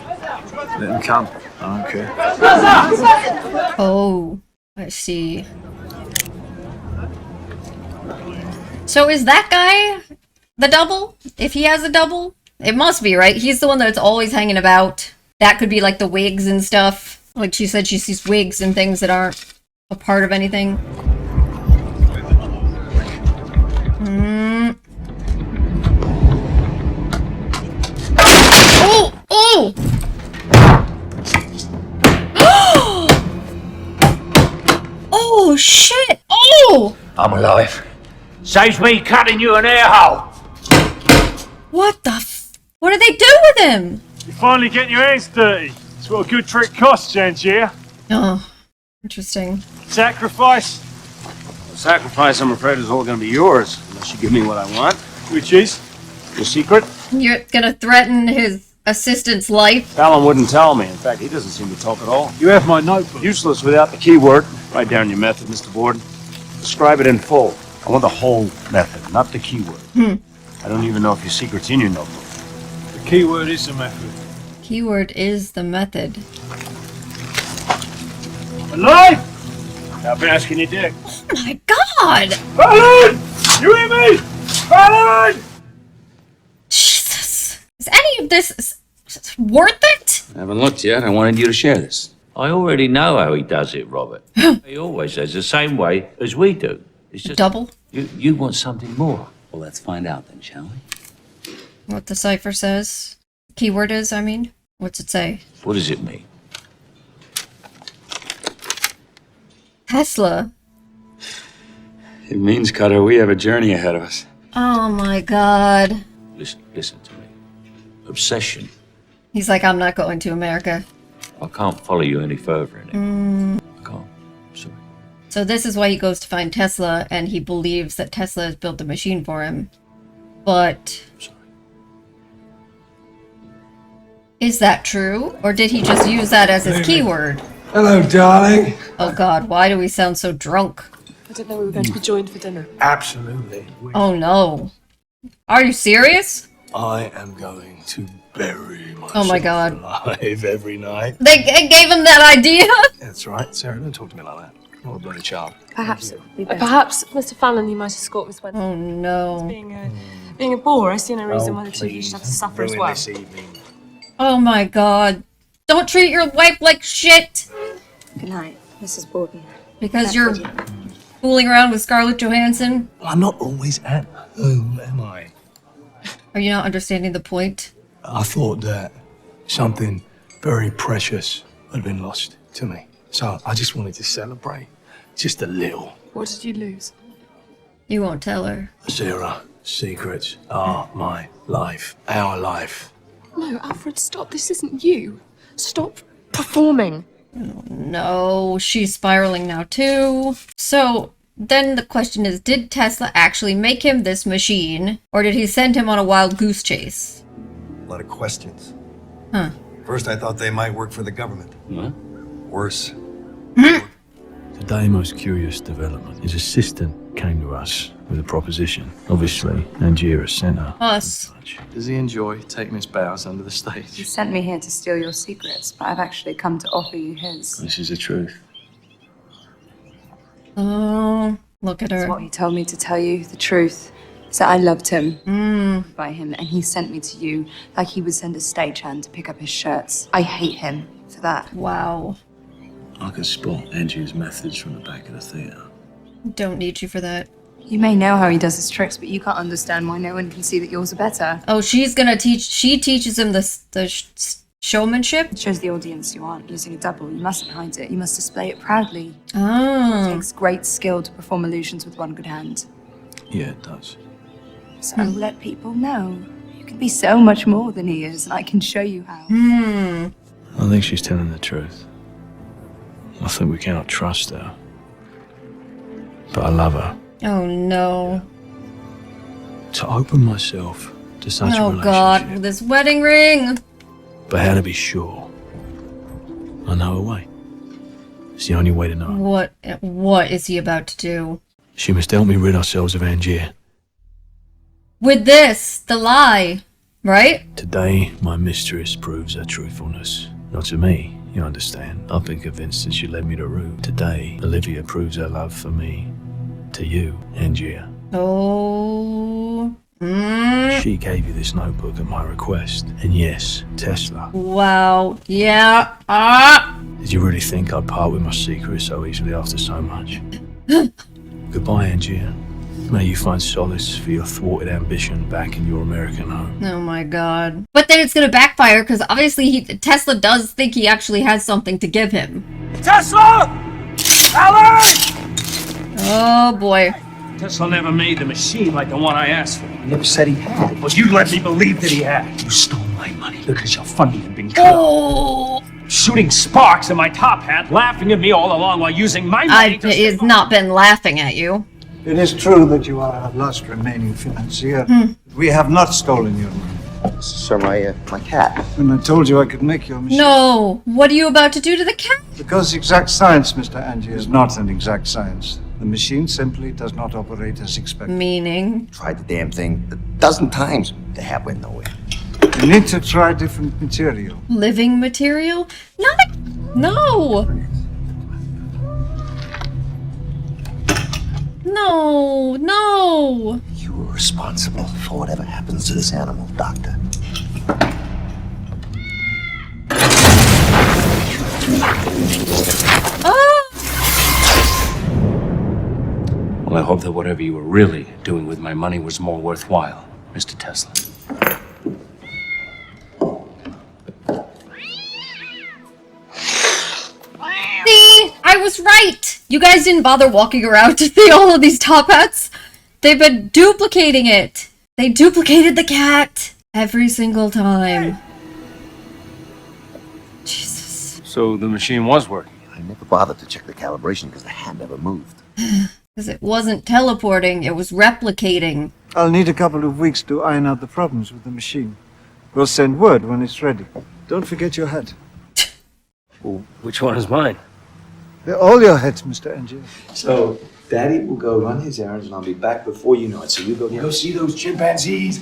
Let him come. I don't care. Oh, I see. So is that guy the double? If he has a double? It must be, right? He's the one that's always hanging about. That could be like the wigs and stuff. Like she said, she sees wigs and things that aren't a part of anything. Oh! Oh! Oh, shit! Oh! I'm alive. Saves me cutting you an air hole. What the what did they do with him? You're finally getting your hands dirty. That's what a good trick costs, Angier. Oh, interesting. Sacrifice? Sacrifice, I'm afraid, is all going to be yours, unless you give me what I want. Which is? Your secret? You're gonna threaten his assistant's life? Fallon wouldn't tell me. In fact, he doesn't seem to talk at all. You have my notebook. Useless without the keyword. Write down your method, Mr. Borden. Describe it in full. I want the whole method, not the keyword. I don't even know if your secret's in your notebook. The keyword is the method. Keyword is the method. Alive! Stop asking your dick. Oh my god! Fallon! You hear me? Fallon! Jesus. Is any of this worth it? I haven't looked yet. I wanted you to share this. I already know how he does it, Robert. He always does the same way as we do. It's just Double? You want something more. Well, let's find out then, shall we? What the cipher says. Keyword is, I mean. What's it say? What does it mean? Tesla. It means, Cutter, we have a journey ahead of us. Oh my god. Listen to me. Obsession. He's like, I'm not going to America. I can't follow you any further in it. I can't. Sorry. So this is why he goes to find Tesla, and he believes that Tesla has built the machine for him. But... is that true? Or did he just use that as his keyword? Hello, darling. Oh god, why do we sound so drunk? I didn't know we were going to be joined for dinner. Absolutely. Oh no. Are you serious? I am going to bury myself Oh my god. alive every night. They gave him that idea? That's right, Sarah. Don't talk to me like that. I'm not a bloody child. Perhaps Mr. Fallon, you might escort Miss Wednesday. Oh no. Being a bore, I see no reason why the two of you should have to suffer as well. Oh my god. Don't treat your wife like shit! Good night, Mrs. Borden. Because you're fooling around with Scarlett Johansson? I'm not always at home, am I? Are you not understanding the point? I thought that something very precious had been lost to me. So I just wanted to celebrate. Just a little. What did you lose? You won't tell her. Sarah, secrets are my life. Our life. No, Alfred, stop. This isn't you. Stop performing. No, she's spiraling now too. So then the question is, did Tesla actually make him this machine, or did he send him on a wild goose chase? A lot of questions. Huh. First, I thought they might work for the government. What? Worse. Today's most curious development. His assistant came to us with a proposition. Obviously, Angiera sent her. Us. Does he enjoy taking his bows under the He stage? sent me here to steal your secrets, but I've actually come to offer you his. This is the truth. Oh, look at That's her. what he told me to tell you, the truth. So I loved him by him, and he sent me to you like he would send a stagehand to pick up his shirts. I hate him for that. Wow. I can spot Angie's methods from the back of the theatre. Don't need you for that. You may know how he does his tricks, but you can't understand why no one can see that yours are better. Oh, she's gonna teach. She teaches him the showmanship. It shows the audience you aren't using a double. You mustn't hide it. You must display it proudly. Oh. It takes great skill to perform illusions with one good hand. Yeah, it does. So let people know. You can be so much more than he is, and I can show you how. I think she's telling the truth. I think we cannot trust her. But I love her. Oh no. To open myself to such a Oh relationship. god, this wedding ring. But how to be sure? I know a way. It's the only way to know. What is he about to do? She must help me rid ourselves of Angier. With this, the lie, right? Today, my mistress proves her truthfulness. Not to me, you understand. I've been convinced that she led me to rue. Today, Olivia proves her love for me. To you, Angier. Oh. She gave you this notebook at my request. And yes, Tesla. Wow. Yeah. Ah. Did you really think I'd part with my secret so easily after so much? Goodbye, Angier. May you find solace for your thwarted ambition back in your American home. Oh my god. But then it's gonna backfire because obviously Tesla does think he actually has something to give him. Tesla! Alan! Oh boy. Tesla never made the machine like the one I asked for. He never said he had. But you let me believe that he had. You stole my money because your funding had been cut. Oh. Shooting sparks at my top hat, laughing at me all along while using my money to... He's not been laughing at you. It is true that you are our last remaining financier. We have not stolen your money. Sir, my cat. And I told you I could make your machine. No. What are you about to do to the cat? Because exact science, Mr. Angie, is not an exact science. The machine simply does not operate as expected. Meaning? Tried the damn thing a dozen times. The hat went nowhere. You need to try different material. Living material? No. No. No. You were responsible for whatever happens to this animal, Doctor. Well, I hope that whatever you were really doing with my money was more worthwhile, Mr. Tesla. See? I was right! You guys didn't bother walking around to see all of these top hats. They've been duplicating it. They duplicated the cat every single time. Jesus. So the machine was working. I never bothered to check the calibration because the hat never moved. Because it wasn't teleporting, it was replicating. I'll need a couple of weeks to iron out the problems with the machine. We'll send word when it's ready. Don't forget your hat. Well, which one is mine? They're all your hats, Mr. Angier. So, Daddy will go run his errands and I'll be back before you know it. So you go see those chimpanzees.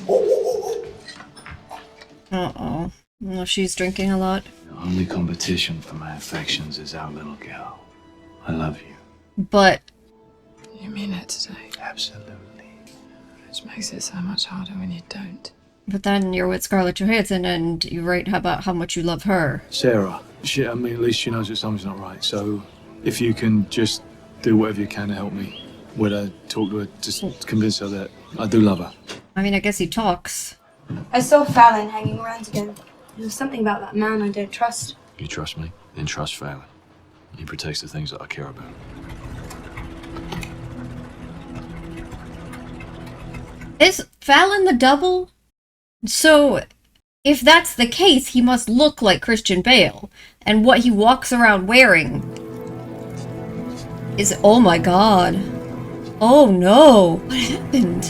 Uh-oh. Well, she's drinking a lot. The only competition for my affections is our little girl. I love you. But... You mean it today? Absolutely. Which makes it so much harder when you don't. But then you're with Scarlett Johansson and you write about how much you love her. Sarah, I mean, at least she knows that something's not right. So, if you can just do whatever you can to help me, would I talk to her, just convince her that I do love her? I mean, I guess he talks. I saw Fallon hanging around again. There was something about that man I don't trust. You trust me? Then trust Fallon. He protects the things that I care about. Is Fallon the double? So, if that's the case, he must look like Christian Bale. And what he walks around wearing is... Oh my god. Oh no. What happened?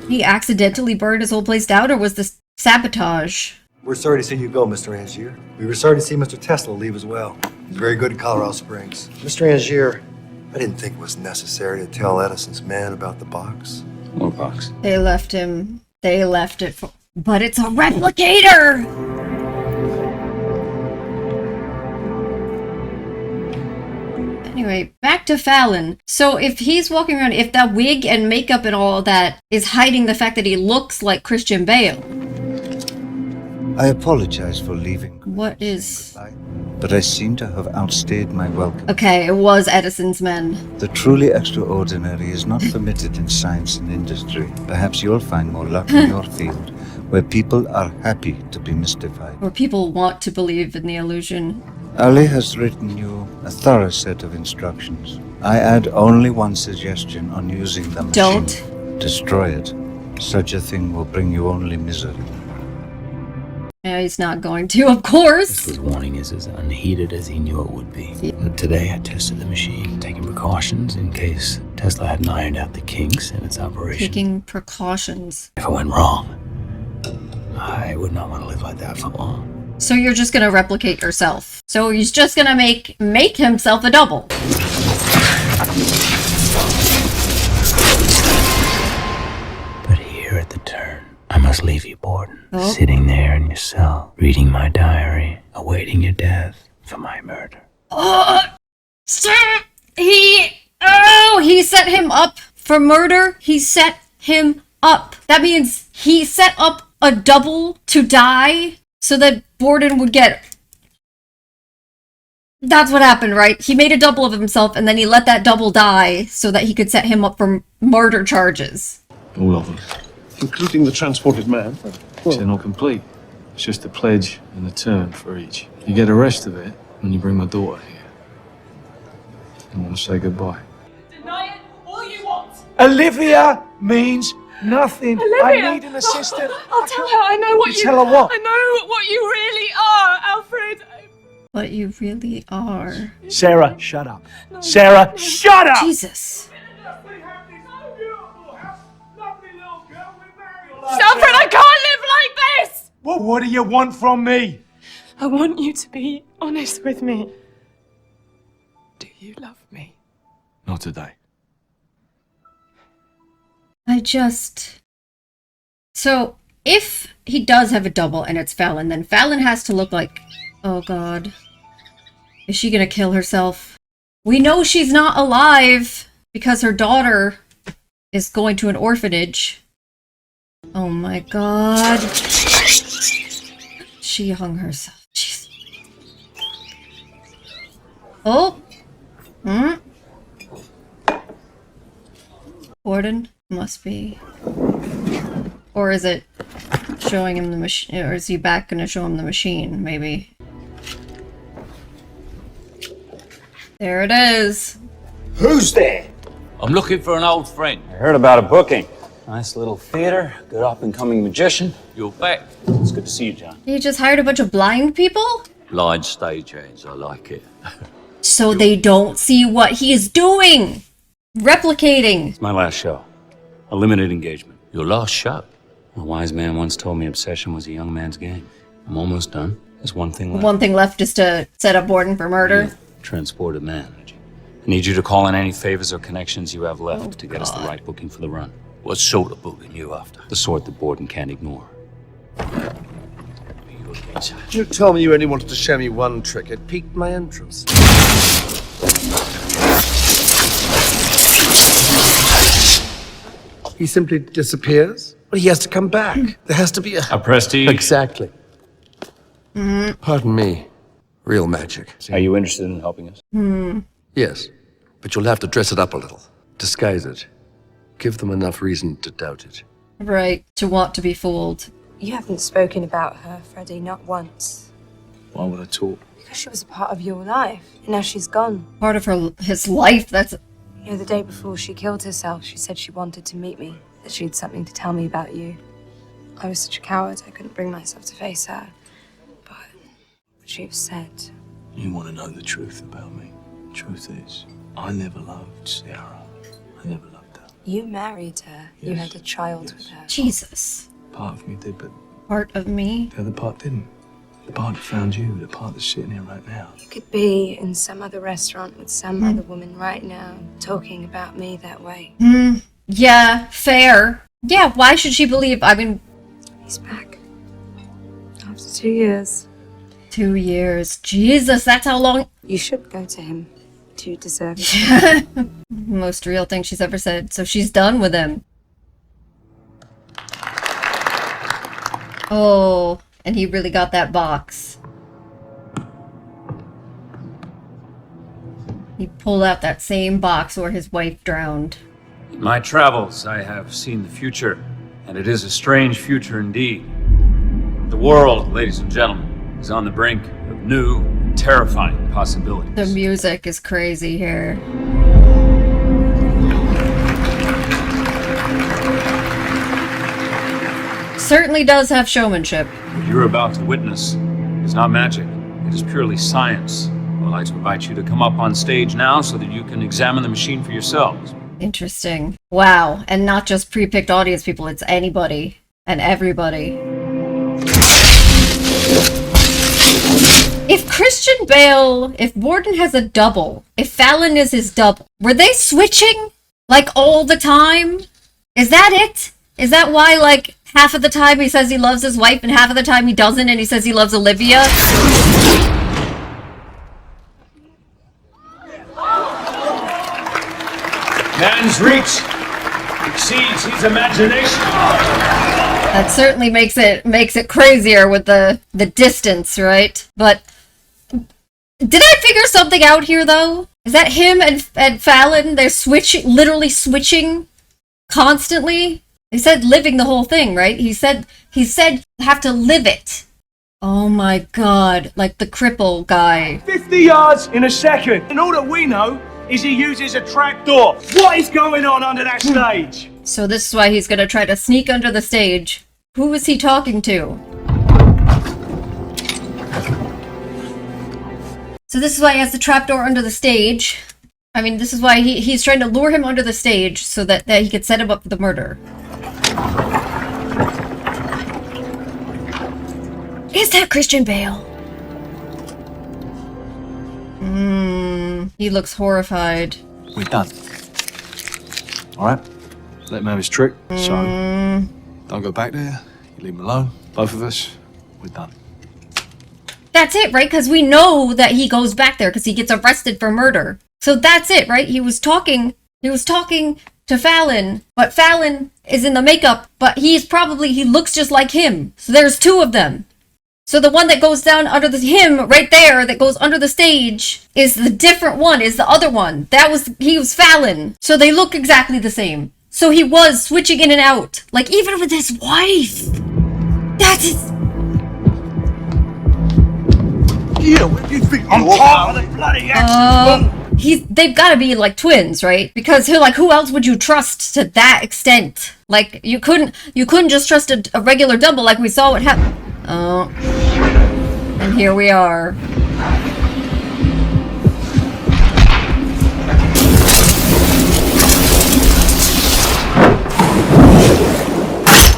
He accidentally burned his whole place down, or was this sabotage? We're sorry to see you go, Mr. Angier. We were sorry to see Mr. Tesla leave as well. He's very good in Colorado Springs. Mr. Angier, I didn't think it was necessary to tell Edison's man about the box. What box? They left him. They left it for... But it's a replicator! Anyway, back to Fallon. So if he's walking around, if that wig and makeup and all that is hiding the fact that he looks like Christian Bale. I apologize for leaving. What is... But I seem to have outstayed my welcome. Okay, it was Edison's men. The truly extraordinary is not permitted in science and industry. Perhaps you'll find more luck in your field, where people are happy to be mystified. Or people want to believe in the illusion. Ali has written you a thorough set of instructions. I add only one suggestion on using the machine. Don't. Destroy it. Such a thing will bring you only misery. Yeah, he's not going to, of course. This warning is as unheeded as he knew it would be. But today I tested the machine, taking precautions in case Tesla hadn't ironed out the kinks in its operation. Taking precautions. If it went wrong, I would not want to live like that for long. So you're just gonna replicate yourself. So he's just gonna make himself a double. But here at the turn, I must leave you, Borden. Oh. Sitting there in your cell, reading my diary, awaiting your death for my murder. He set him up for murder. He set him up. That means he set up a double to die so that Borden would get... That's what happened, right? He made a double of himself and then he let that double die so that he could set him up for murder charges. All of them. Including the transported man. They're not complete. It's just a pledge and a turn for each. You get the rest of it when you bring my daughter here. I want to say goodbye. Deny it all you want. Olivia means nothing. Olivia. I need an assistant. I'll tell her. I know what you... Tell her what? I know what you really are, Alfred. What you really are. Sarah, shut up. Sarah, shut up! Jesus. Alfred, I can't live like this! Well, what do you want from me? I want you to be honest with me. Do you love me? Not today. So, if he does have a double and it's Fallon, then Fallon has to look like... Oh god. Is she gonna kill herself? We know she's not alive because her daughter is going to an orphanage. Oh my god. She hung herself. Jeez. Oh. Borden must be. Or is it showing him the machine? Or is he back going to show him the machine? Maybe. There it is. Who's there? I'm looking for an old friend. I heard about a booking. Nice little theater, good up-and-coming magician. You're back. It's good to see you, John. He just hired a bunch of blind people? Blind stagehands, I like it. So they don't see what he is doing. Replicating. It's my last show. A limited engagement. Your last show? A wise man once told me obsession was a young man's game. I'm almost done. There's one thing left. One thing left is to set up Borden for murder. Transported man. I need you to call in any favors or connections you have left to get us the right booking for the run. What sort of booking you after? The sort that Borden can't ignore. You told me you only wanted to show me one trick. It piqued my interest. He simply disappears? Well, he has to come back. There has to be a prestige. Exactly. Pardon me. Real magic. Are you interested in helping us? Yes, but you'll have to dress it up a little. Disguise it. Give them enough reason to doubt it. Right, to want to be fooled. You haven't spoken about her, Freddie, not once. Why would I talk? Because she was a part of your life, and now she's gone. Part of his life, that's... You know, the day before she killed herself, she said she wanted to meet me, that she had something to tell me about you. I was such a coward, I couldn't bring myself to face her. But what she said... You want to know the truth about me? The truth is, I never loved Sarah. I never loved her. You married her. Yes. You had a child with her. Jesus. Part of me did, but Part of me? the other part didn't. The part that found you, the part that's sitting here right now. You could be in some other restaurant with some other woman right now, talking about me that way. Yeah, fair. Yeah, why should she believe? I mean... He's back. After 2 years. 2 years. Jesus, that's how long... You should go to him. You deserve it. Most real thing she's ever said. So she's done with him. Oh, and he really got that box. He pulled out that same box where his wife drowned. In my travels, I have seen the future, and it is a strange future indeed. The world, ladies and gentlemen, is on the brink of new, terrifying possibilities. The music is crazy here. Certainly does have showmanship. What you're about to witness is not magic. It is purely science. I would like to invite you to come up on stage now so that you can examine the machine for yourselves. Interesting. Wow. And not just pre-picked audience people, it's anybody and everybody. If Christian Bale, if Borden has a double, if Fallon is his double, were they switching? Like all the time? Is that it? Is that why, like, half of the time he says he loves his wife and half of the time he doesn't and he says he loves Olivia? Man's reach exceeds his imagination. That certainly makes it crazier with the distance, right? But did I figure something out here though? Is that him and Fallon? They're literally switching constantly. He said living the whole thing, right? He said have to live it. Oh my god, like the cripple guy. 50 yards in a second. And all that we know is he uses a trapdoor. What is going on under that stage? So this is why he's gonna try to sneak under the stage. Who is he talking to? So this is why he has the trapdoor under the stage. I mean, this is why he's trying to lure him under the stage so that he could set him up for the murder. Is that Christian Bale? He looks horrified. We're done. Alright? Let him have his trick. So, don't go back there. You leave him alone. Both of us, we're done. That's it, right? Because we know that he goes back there because he gets arrested for murder. So that's it, right? He was talking to Fallon, but Fallon is in the makeup, but he looks just like him. So there's two of them. So the one that goes down under him right there that goes under the stage is the different one, is the other one. He was Fallon. So they look exactly the same. So he was switching in and out. Like, even with his wife. That is... Yeah, where do you think I'm top of the bloody They've got to be like twins, right? Because who else would you trust to that extent? Like, you couldn't just trust a regular double like we saw what happened. Oh. And here we are.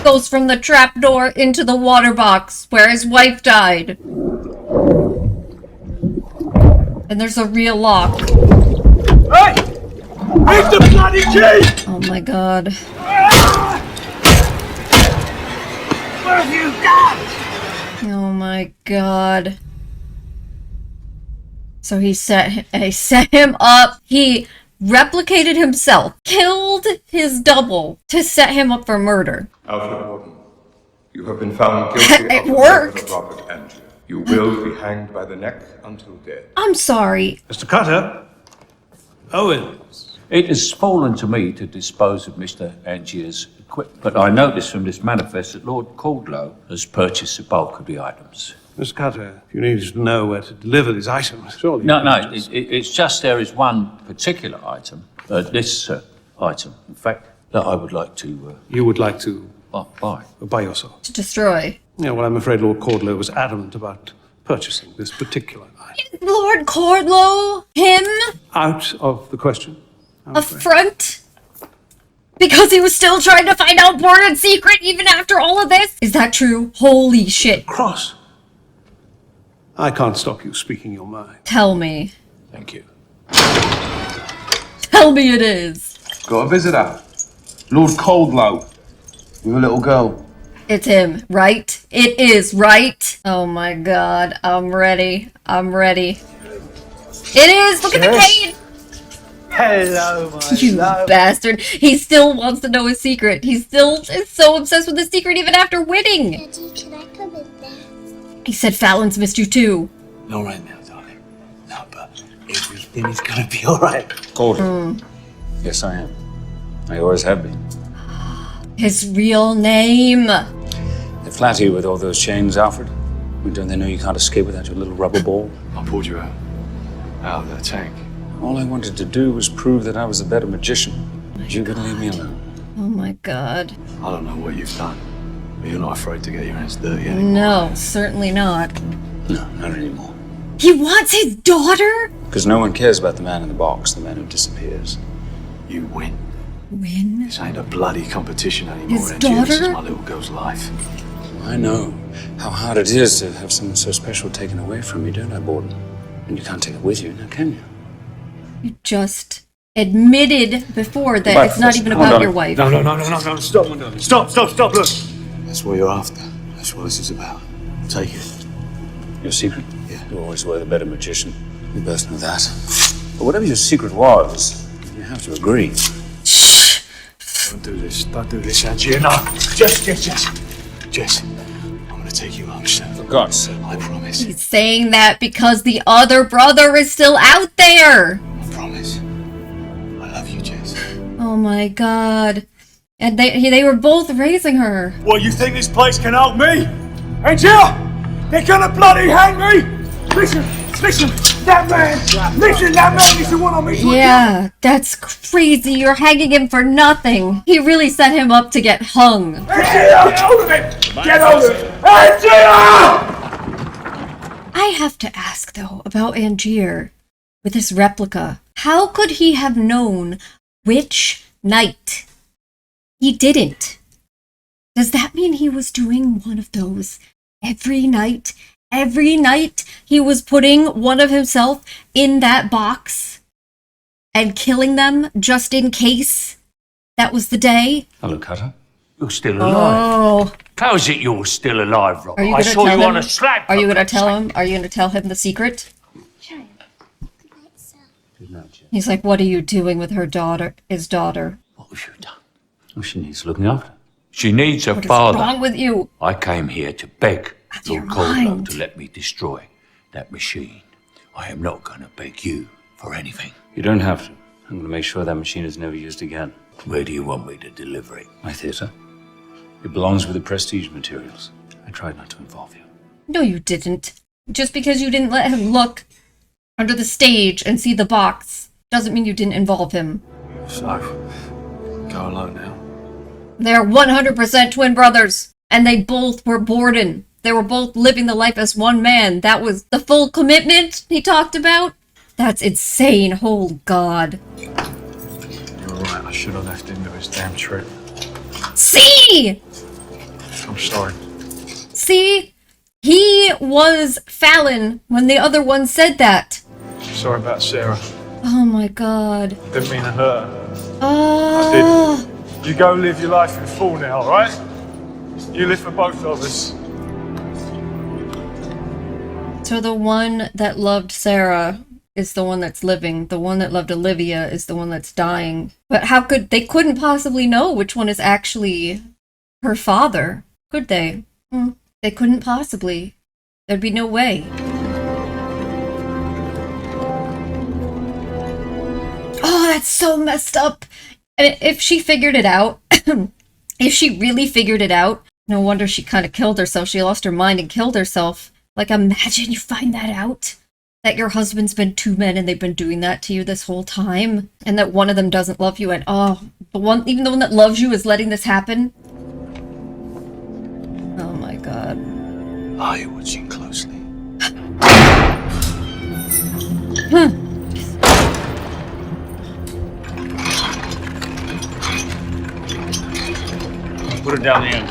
Goes from the trapdoor into the water box where his wife died. And there's a real lock. Hey! Make the bloody key! Oh my god. What have you done? Oh my god. So he set him up. He replicated himself, killed his double to set him up for murder. Alfred Morton, you have been found guilty It of the worked. murder of Robert Angier. You will be hanged by the neck until dead. I'm sorry. Mr. Cutter. Owens. It has fallen to me to dispose of Mr. Angier's equipment, but I notice from this manifest that Lord Caldlow has purchased the bulk of the items. Mr. Cutter, if you need to know where to deliver these items, surely... No, it's just there is one particular item, this item, in fact, that I would like to... You would like to... Buy. Buy yourself. To destroy. Yeah, well, I'm afraid Lord Caldlow was adamant about purchasing this particular item. Lord Cordlow? Him? Out of the question. A front? Because he was still trying to find out Borden's secret even after all of this? Is that true? Holy shit. Cross. I can't stop you speaking your mind. Tell me. Thank you. Tell me it is. Got a visitor. Lord Caldlow. With a little girl. It's him, right? It is, right? Oh my god. I'm ready. I'm ready. It is! Look at the cane! Hello, my You love. bastard. He still wants to know his secret. He still is so obsessed with his secret even after winning. Daddy, can I come in there? He said Fallon's missed you too. Not right now, darling. No, but everything is gonna be alright. Gordon. Yes, I am. I always have been. His real name. They flatter you with all those chains, Alfred. Don't they know you can't escape without your little rubber ball? I pulled you out of that tank. All I wanted to do was prove that I was a better magician. You couldn't leave me alone. Oh my god. I don't know what you've done, but you're not afraid to get your hands dirty anymore. No, certainly not. No, not anymore. He wants his daughter? Because no one cares about the man in the box, the man who disappears. You win. Win? This ain't a bloody competition anymore, His Angie. This is daughter? my little girl's life. I know how hard it is to have someone so special taken away from you, don't I, Borden? And you can't take it with you, now can you? You just admitted before that it's not even about your wife. No, stop, darling. Stop, look. That's what you're after. That's what this is about. Take it. Your secret? Yeah. You always were the better magician. We both know that. But whatever your secret was, you have to agree. Don't do this, Angie. No. Jess. I'm gonna take you home, sir. For God's sake. I promise. He's saying that because the other brother is still out there. I promise. I love you, Jess. Oh my god. And they were both raising her. What, you think this place can help me? Angel! They're gonna bloody hang me! Listen, that man is the one I'm meeting. Yeah, that's crazy. You're hanging him for nothing. He really set him up to get hung. Angel! Get out of it! Get out of it! Angel! I have to ask, though, about Angier with this replica. How could he have known which night? He didn't. Does that mean he was doing one of those every night? Every night he was putting one of himself in that box and killing them just in case that was the day? Hello, Cutter. You're still alive. Oh. How is it you're still alive, Robert? Are you I gonna saw tell you him? on a slab. Are you gonna tell him? Are you gonna tell him the secret? He's like, what are you doing with her daughter? His daughter. What have you done? Oh, she needs looking after. She needs a What is father. wrong with you? I came here to beg your Lord Coldlow mind. to let me destroy that machine. I am not going to beg you for anything. You don't have to. I'm going to make sure that machine is never used again. Where do you want me to deliver it? My theatre. It belongs with the prestige materials. I tried not to involve you. No, you didn't. Just because you didn't let him look under the stage and see the box doesn't mean you didn't involve him. So, go alone now. They're 100% twin brothers, and they both were Borden. They were both living the life as one man. That was the full commitment he talked about. That's insane. Oh, God. You're right, I should have left him to his damn trip. See? I'm sorry. See? He was Fallon when the other one said that. Sorry about Sarah. Oh, my God. Didn't mean to hurt her. Oh. I did. You go live your life in full now, right? You live for both of us. So the one that loved Sarah is the one that's living. The one that loved Olivia is the one that's dying. But how could they couldn't possibly know which one is actually her father, could they? They couldn't possibly. There'd be no way. Oh, that's so messed up. And if she figured it out, if she really figured it out, no wonder she kind of killed herself. She lost her mind and killed herself. Like, imagine you find that out. That your husband's been two men and they've been doing that to you this whole time. And that one of them doesn't love you. And even the one that loves you is letting this happen. Oh my God. Are you watching closely? Put it down the end.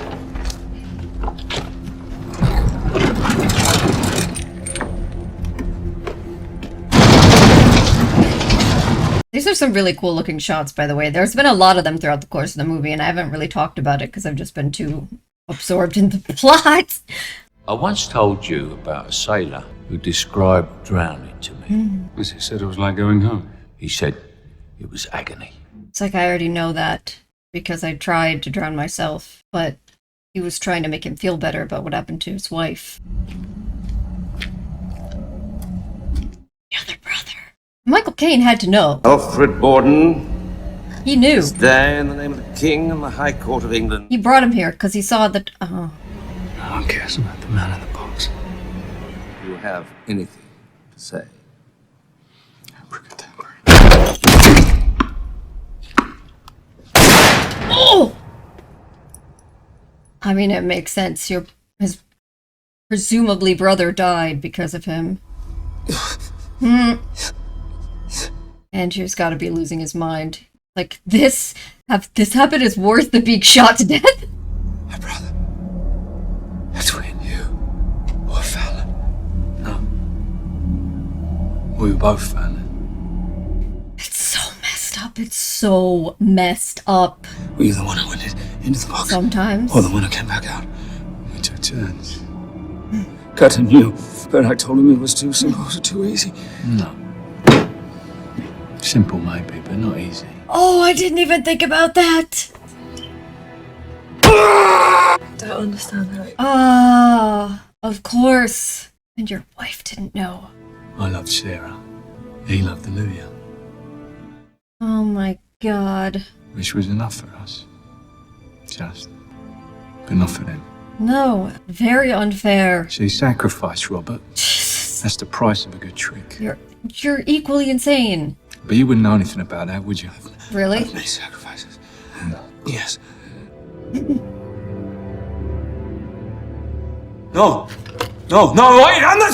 These are some really cool looking shots, by the way. There's been a lot of them throughout the course of the movie, and I haven't really talked about it because I've just been too absorbed in the plot. I once told you about a sailor who described drowning to me. He said it was like going home. He said it was agony. It's like I already know that because I tried to drown myself, but he was trying to make him feel better about what happened to his wife. The other brother. Michael Caine had to know. Alfred Borden. He knew. This day, in the name of the King and the High Court of England. He brought him here because he saw that. Oh. No one cares about the man in the box. Do you have anything to say? Oh! I mean, it makes sense. His presumably brother died because of him. Andrew's got to be losing his mind. Like, this happen is worth the being shot to death? My brother. Between you or Fallon. No. We were both Fallon. It's so messed up. It's so messed up. Were you the one who went into the box? Sometimes. Or the one who came back out? We took turns. Cutter knew, but I told him it was too simple, it was too easy. No. Simple maybe, but not easy. Oh, I didn't even think about that. Don't understand that. Ah, of course. And your wife didn't know. I loved Sarah. He loved Olivia. Oh my God. Which was enough for us. Just. But not for them. No, very unfair. See, sacrifice, Robert. That's the price of a good trick. You're equally insane. But you wouldn't know anything about that, would you? Really? Many sacrifices. Yes. No! No, no, wait! I'm not...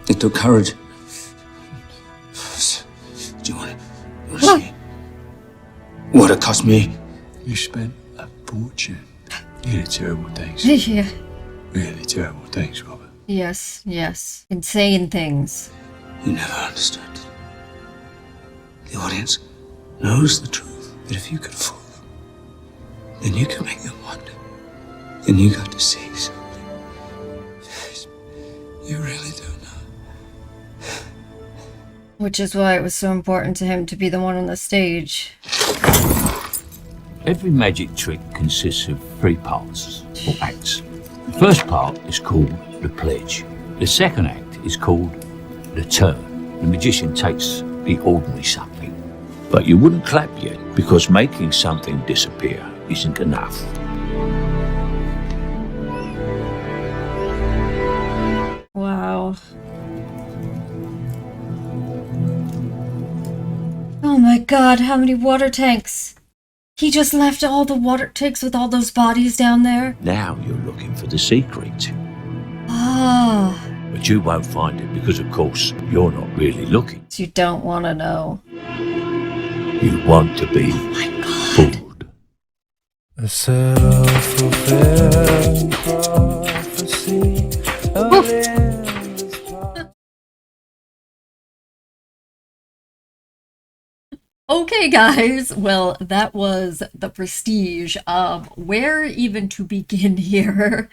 It took courage. Do you want to see what it cost me? You spent a fortune. You did terrible things. Yeah. Really terrible things, Robert. Yes, yes. Insane things. You never understood. The audience knows the truth. But if you could fool them, then you could make them wonder. Then you got to see something. You really don't know. Which is why it was so important to him to be the one on the stage. Every magic trick consists of 3 parts, or acts. First part is called The Pledge. The second act is called The Turn. The magician takes the ordinary something. But you wouldn't clap yet, because making something disappear isn't enough. Wow. Oh my god, how many water tanks? He just left all the water tanks with all those bodies down there? Now you're looking for the secret. Ah. But you won't find it because, of course, you're not really looking. You don't want to know. You want to be fooled. A self-fulfilling prophecy of endless power. Okay, guys. Well, that was The Prestige. Where even to begin here?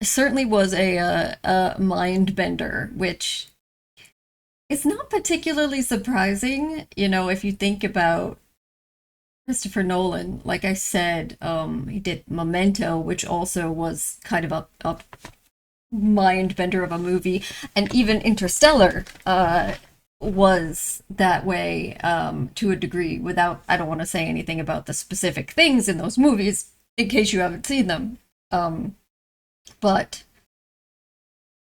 Certainly was a mind bender, which is not particularly surprising. You know, if you think about Christopher Nolan, like I said, he did Memento, which also was kind of a mind bender of a movie, and even Interstellar was that way to a degree. Without, I don't want to say anything about the specific things in those movies in case you haven't seen them. But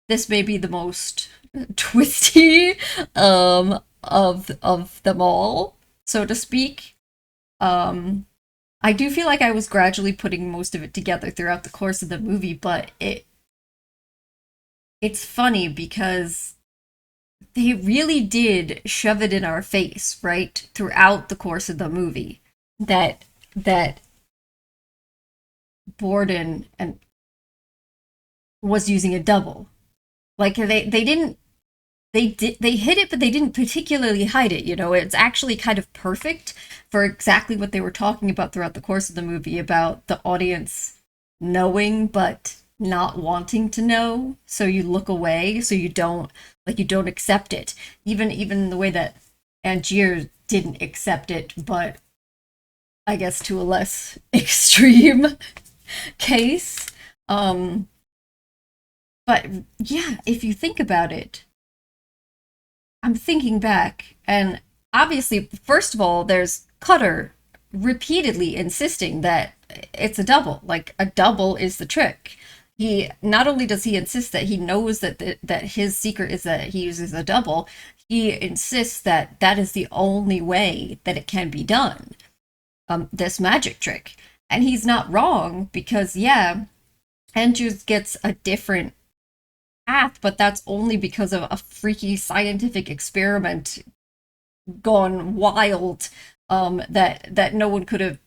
this may be the most twisty of them all, so to speak. I do feel like I was gradually putting most of it together throughout the course of the movie, but it's funny because they really did shove it in our face, right, throughout the course of the movie, that Borden and was using a double. Like they hid it, but they didn't particularly hide it. You know, it's actually kind of perfect for exactly what they were talking about throughout the course of the movie, about the audience knowing but not wanting to know, so you look away, so you don't accept it. Even the way that Angier didn't accept it, but I guess to a less extreme case. But yeah, if you think about it, I'm thinking back, and obviously, first of all, there's Cutter repeatedly insisting that it's a double. Like, a double is the trick. He not only does he insist that he knows that that his secret is that he uses a double, he insists that that is the only way that it can be done. This magic trick, and he's not wrong, because yeah, Andrews gets a different path, but that's only because of a freaky scientific experiment gone wild, that no one could have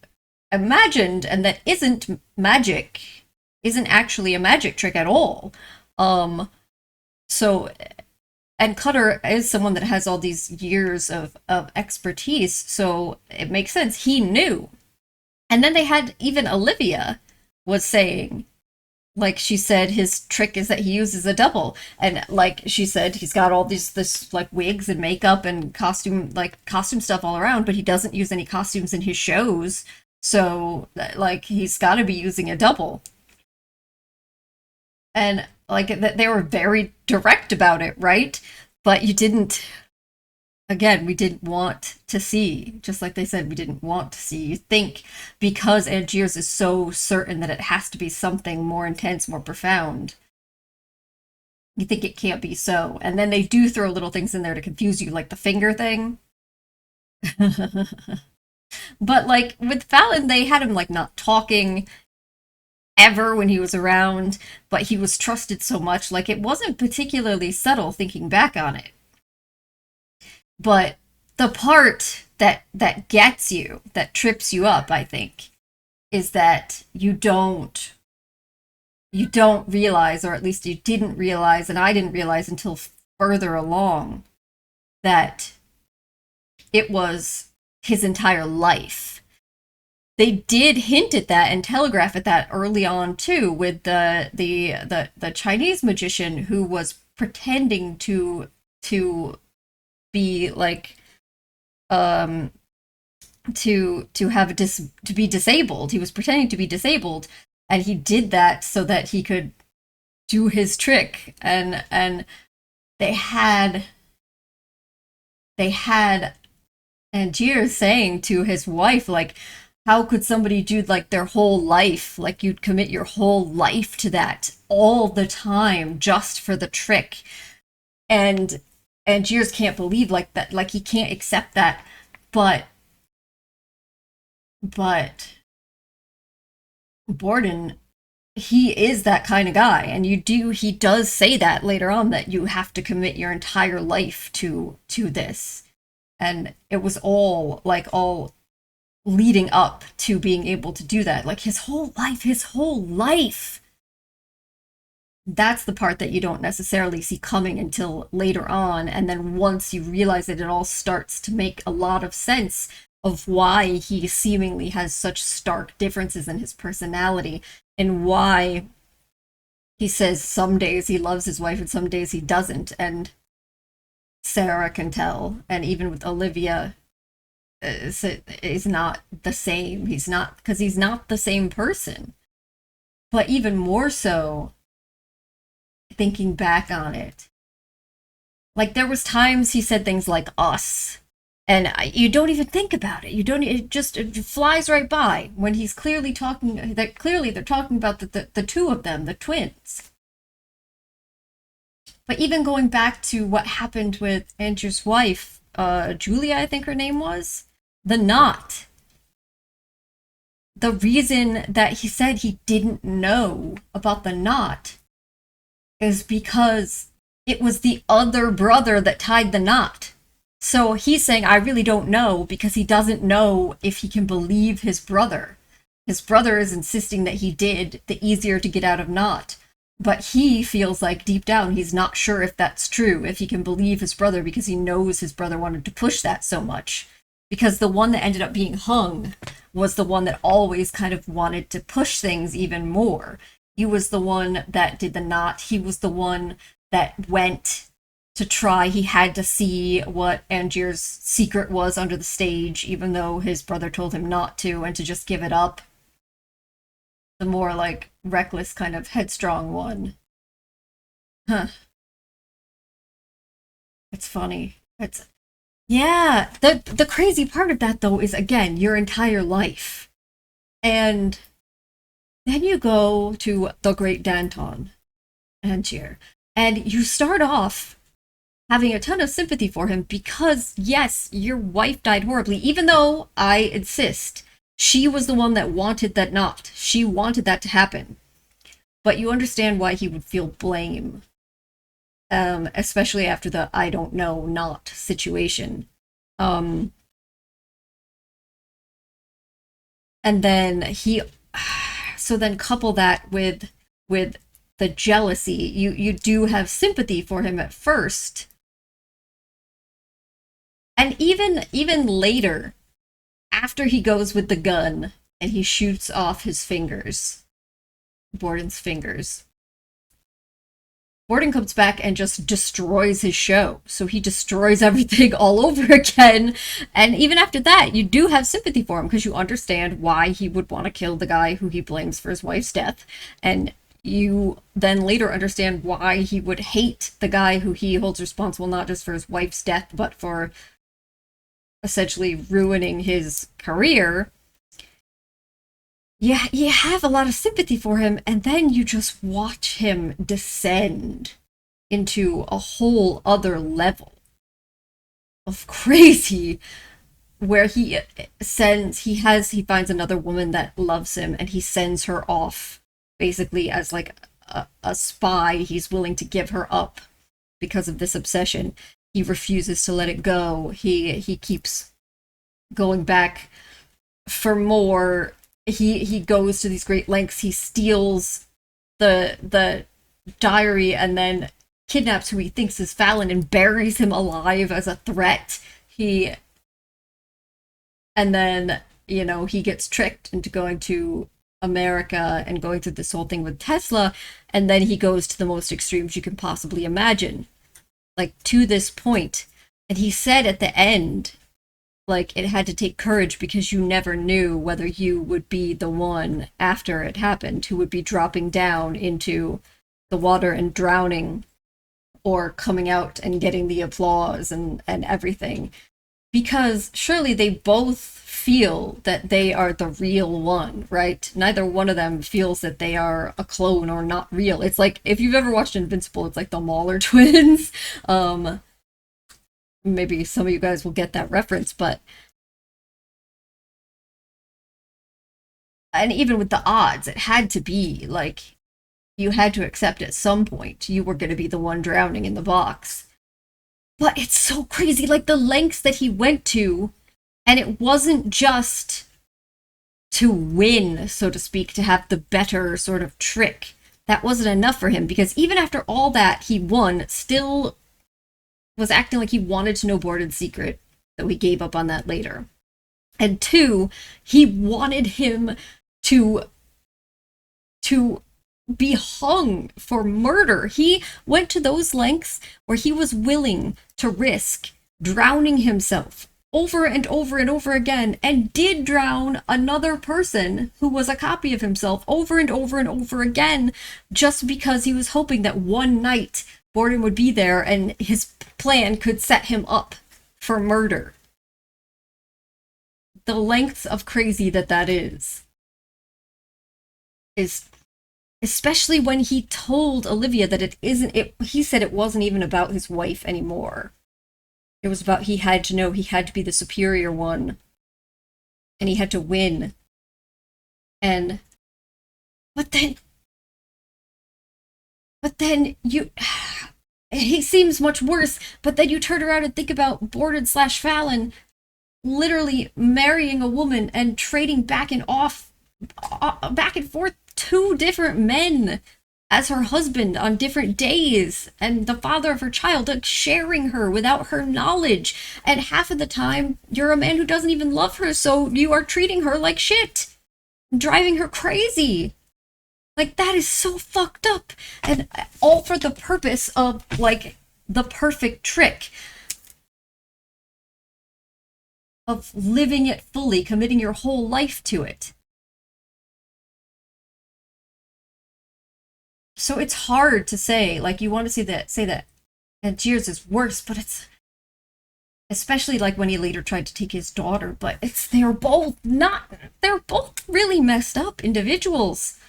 imagined, and that isn't magic, isn't actually a magic trick at all. So, and Cutter is someone that has all these years of expertise, so it makes sense. He knew. And then they had, even Olivia was saying, like she said, his trick is that he uses a double. And like she said, he's got all this like wigs and makeup and costume stuff all around, but he doesn't use any costumes in his shows. So like he's got to be using a double. And like they were very direct about it, right? But you didn't, again, we didn't want to see, just like they said, we didn't want to see. You think because Angiers is so certain that it has to be something more intense, more profound, you think it can't be so. And then they do throw little things in there to confuse you, like the finger thing. But like with Fallon, they had him like not talking ever when he was around, but he was trusted so much, like it wasn't particularly subtle thinking back on it. But the part that gets you, that trips you up, I think, is that you don't realize, or at least you didn't realize, and I didn't realize until further along, that it was his entire life. They did hint at that and telegraph at that early on too, with the Chinese magician who was pretending to be like to be disabled. He was pretending to be disabled, And he did that so that he could do his trick. And they had Angier saying to his wife, like, how could somebody do like their whole life, like you'd commit your whole life to that all the time just for the trick? And Angier's can't believe like that, like he can't accept that. But Borden, he is that kind of guy, and he does say that later on, that you have to commit your entire life to this. And it was all leading up to being able to do that. Like his whole life. That's the part that you don't necessarily see coming until later on. And then once you realize it all starts to make a lot of sense of why he seemingly has such stark differences in his personality, and why he says some days he loves his wife and some days he doesn't. And Sarah can tell, and even with Olivia, is not the same. He's not the same person. But even more so, thinking back on it, like there was times he said things like us, and you don't even think about it. It flies right by when he's clearly talking. That clearly they're talking about the two of them, the twins. But even going back to what happened with Angier's wife, Julia, I think her name was, the knot. The reason that he said he didn't know about the knot is because it was the other brother that tied the knot. So he's saying, I really don't know, because he doesn't know if he can believe his brother. His brother is insisting that he did the easier to get out of knot. But he feels like deep down he's not sure if that's true, if he can believe his brother, because he knows his brother wanted to push that so much. Because the one that ended up being hung was the one that always kind of wanted to push things even more. He was the one that did the knot. He was the one that went to try. He had to see what Angier's secret was under the stage, even though his brother told him not to, and to just give it up. The more like reckless, kind of headstrong one. It's funny. Yeah, the crazy part of that though is, again, your entire life. And then you go to the great Danton, Angier, and you start off having a ton of sympathy for him because, yes, your wife died horribly, even though I insist she was the one that wanted that knot. She wanted that to happen. But you understand why he would feel blame. Especially after the I don't know knot situation. And then so then couple that with the jealousy. You do have sympathy for him at first. And even later, after he goes with the gun and he shoots off his fingers, Borden's fingers, Borden comes back and just destroys his show. So he destroys everything all over again. And even after that, you do have sympathy for him because you understand why he would want to kill the guy who he blames for his wife's death. And you then later understand why he would hate the guy who he holds responsible not just for his wife's death, but for essentially ruining his career. Yeah, you have a lot of sympathy for him, and then you just watch him descend into a whole other level of crazy, where he finds another woman that loves him, and he sends her off basically as like a spy. He's willing to give her up because of this obsession. He refuses to let it go. He keeps going back for more. He goes to these great lengths. He steals the diary and then kidnaps who he thinks is Fallon and buries him alive as a threat. And then, he gets tricked into going to America and going through this whole thing with Tesla, and then he goes to the most extremes you can possibly imagine, like to this point. And he said at the end, like it had to take courage because you never knew whether you would be the one after it happened who would be dropping down into the water and drowning, or coming out and getting the applause and everything. Because surely they both feel that they are the real one, right? Neither one of them feels that they are a clone or not real. It's like, if you've ever watched Invincible, it's like the Mauler twins. Maybe some of you guys will get that reference, but... And even with the odds, it had to be, like, you had to accept at some point you were going to be the one drowning in the box. But it's so crazy, like, the lengths that he went to, and it wasn't just to win, so to speak, to have the better sort of trick. That wasn't enough for him, because even after all that, he won, still was acting like he wanted to know Borden's secret, though he gave up on that later. And 2, he wanted him to be hung for murder. He went to those lengths where he was willing to risk drowning himself over and over and over again, and did drown another person who was a copy of himself over and over and over again, just because he was hoping that one night Borden would be there and his plan could set him up for murder. The lengths of crazy that is especially when he told Olivia that he said it wasn't even about his wife anymore. It was about, he had to know he had to be the superior one, and he had to win. But then he seems much worse, but then you turn around and think about Borden/Fallon literally marrying a woman and trading back and forth 2 different men as her husband on different days, and the father of her child, like, sharing her without her knowledge. And half of the time, you're a man who doesn't even love her, so you are treating her like shit, driving her crazy. Like, that is so fucked up. And all for the purpose of, like, the perfect trick of living it fully, committing your whole life to it. So it's hard to say, like, you want to say that Angiers is worse, but it's, especially like when he later tried to take his daughter, but they're both really messed up individuals.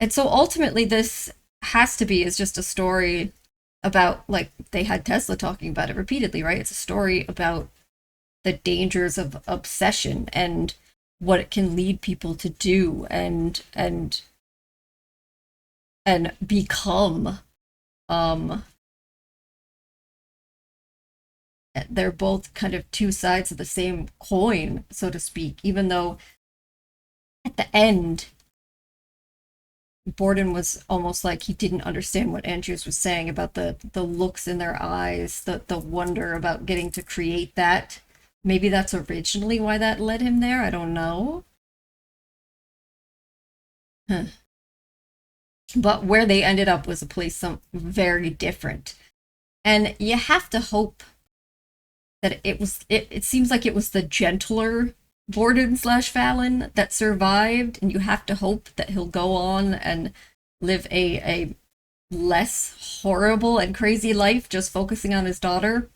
And so ultimately this has to be is just a story about, like, they had Tesla talking about it repeatedly, right? It's a story about the dangers of obsession and what it can lead people to do and become. They're both kind of 2 sides of the same coin, so to speak, even though at the end Borden was almost like he didn't understand what Angiers was saying about the looks in their eyes, the wonder about getting to create that. Maybe that's originally why that led him there, I don't know. But where they ended up was a place very different. And you have to hope that it seems like it was the gentler Borden/Fallon that survived, and you have to hope that he'll go on and live a less horrible and crazy life, just focusing on his daughter.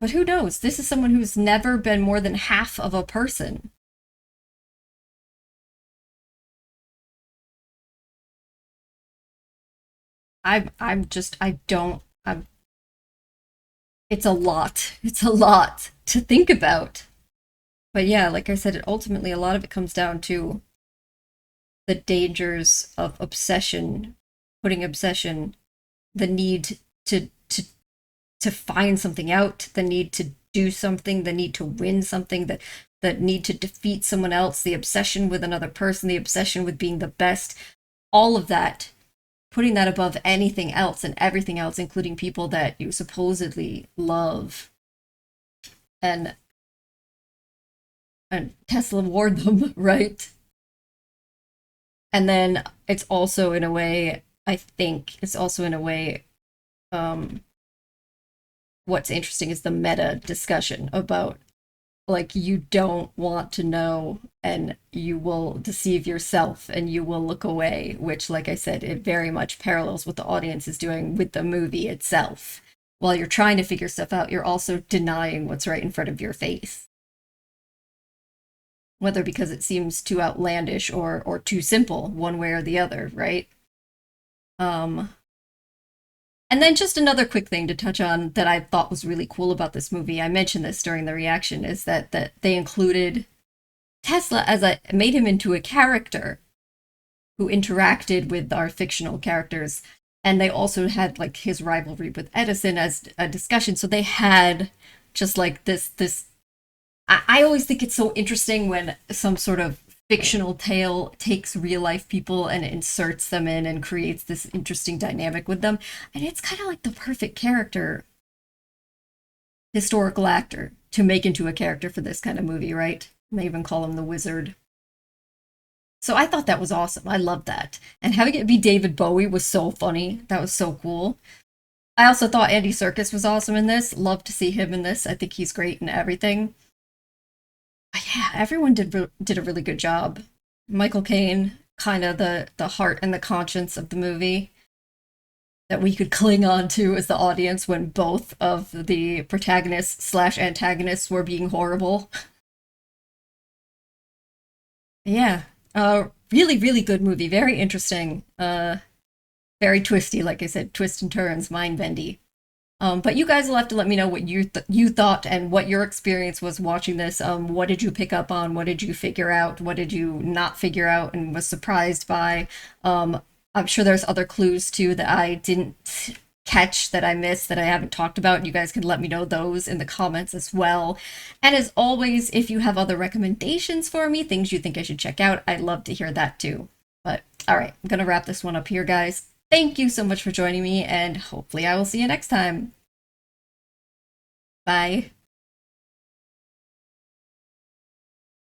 But who knows? This is someone who's never been more than half of a person. It's a lot. It's a lot to think about. But yeah, like I said, ultimately a lot of it comes down to the dangers of obsession, putting obsession, the need to find something out, the need to do something, the need to win something, the need to defeat someone else, the obsession with another person, the obsession with being the best, all of that, putting that above anything else and everything else, including people that you supposedly love. And Tesla warned them, right? And then it's also in a way, I think, what's interesting is the meta discussion about like you don't want to know, and you will deceive yourself and you will look away, which, like I said, it very much parallels what the audience is doing with the movie itself. While you're trying to figure stuff out, you're also denying what's right in front of your face. Whether because it seems too outlandish or too simple, one way or the other, right? And then just another quick thing to touch on that I thought was really cool about this movie, I mentioned this during the reaction, is that they included Tesla made him into a character who interacted with our fictional characters. And they also had like his rivalry with Edison as a discussion. So they had just like this I always think it's so interesting when some sort of fictional tale takes real life people and inserts them in and creates this interesting dynamic with them. And it's kind of like the perfect character, historical actor, to make into a character for this kind of movie, right? They even call him the Wizard. So I thought that was awesome. I loved that. And having it be David Bowie was so funny. That was so cool. I also thought Andy Serkis was awesome in this. Love to see him in this. I think he's great in everything. But yeah, everyone did a really good job. Michael Caine, kind of the heart and the conscience of the movie that we could cling on to as the audience when both of the protagonists / antagonists were being horrible. Yeah, really, really good movie. Very interesting. Very twisty, like I said, twists and turns, mind-bendy. But you guys will have to let me know what you thought and what your experience was watching this. What did you pick up on? What did you figure out? What did you not figure out and was surprised by? I'm sure there's other clues too that I didn't catch, that I missed, that I haven't talked about. You guys can let me know those in the comments as well. And as always, if you have other recommendations for me, things you think I should check out, I'd love to hear that too. But all right, I'm gonna wrap this one up here, guys. Thank you so much for joining me, and hopefully I will see you next time. Bye.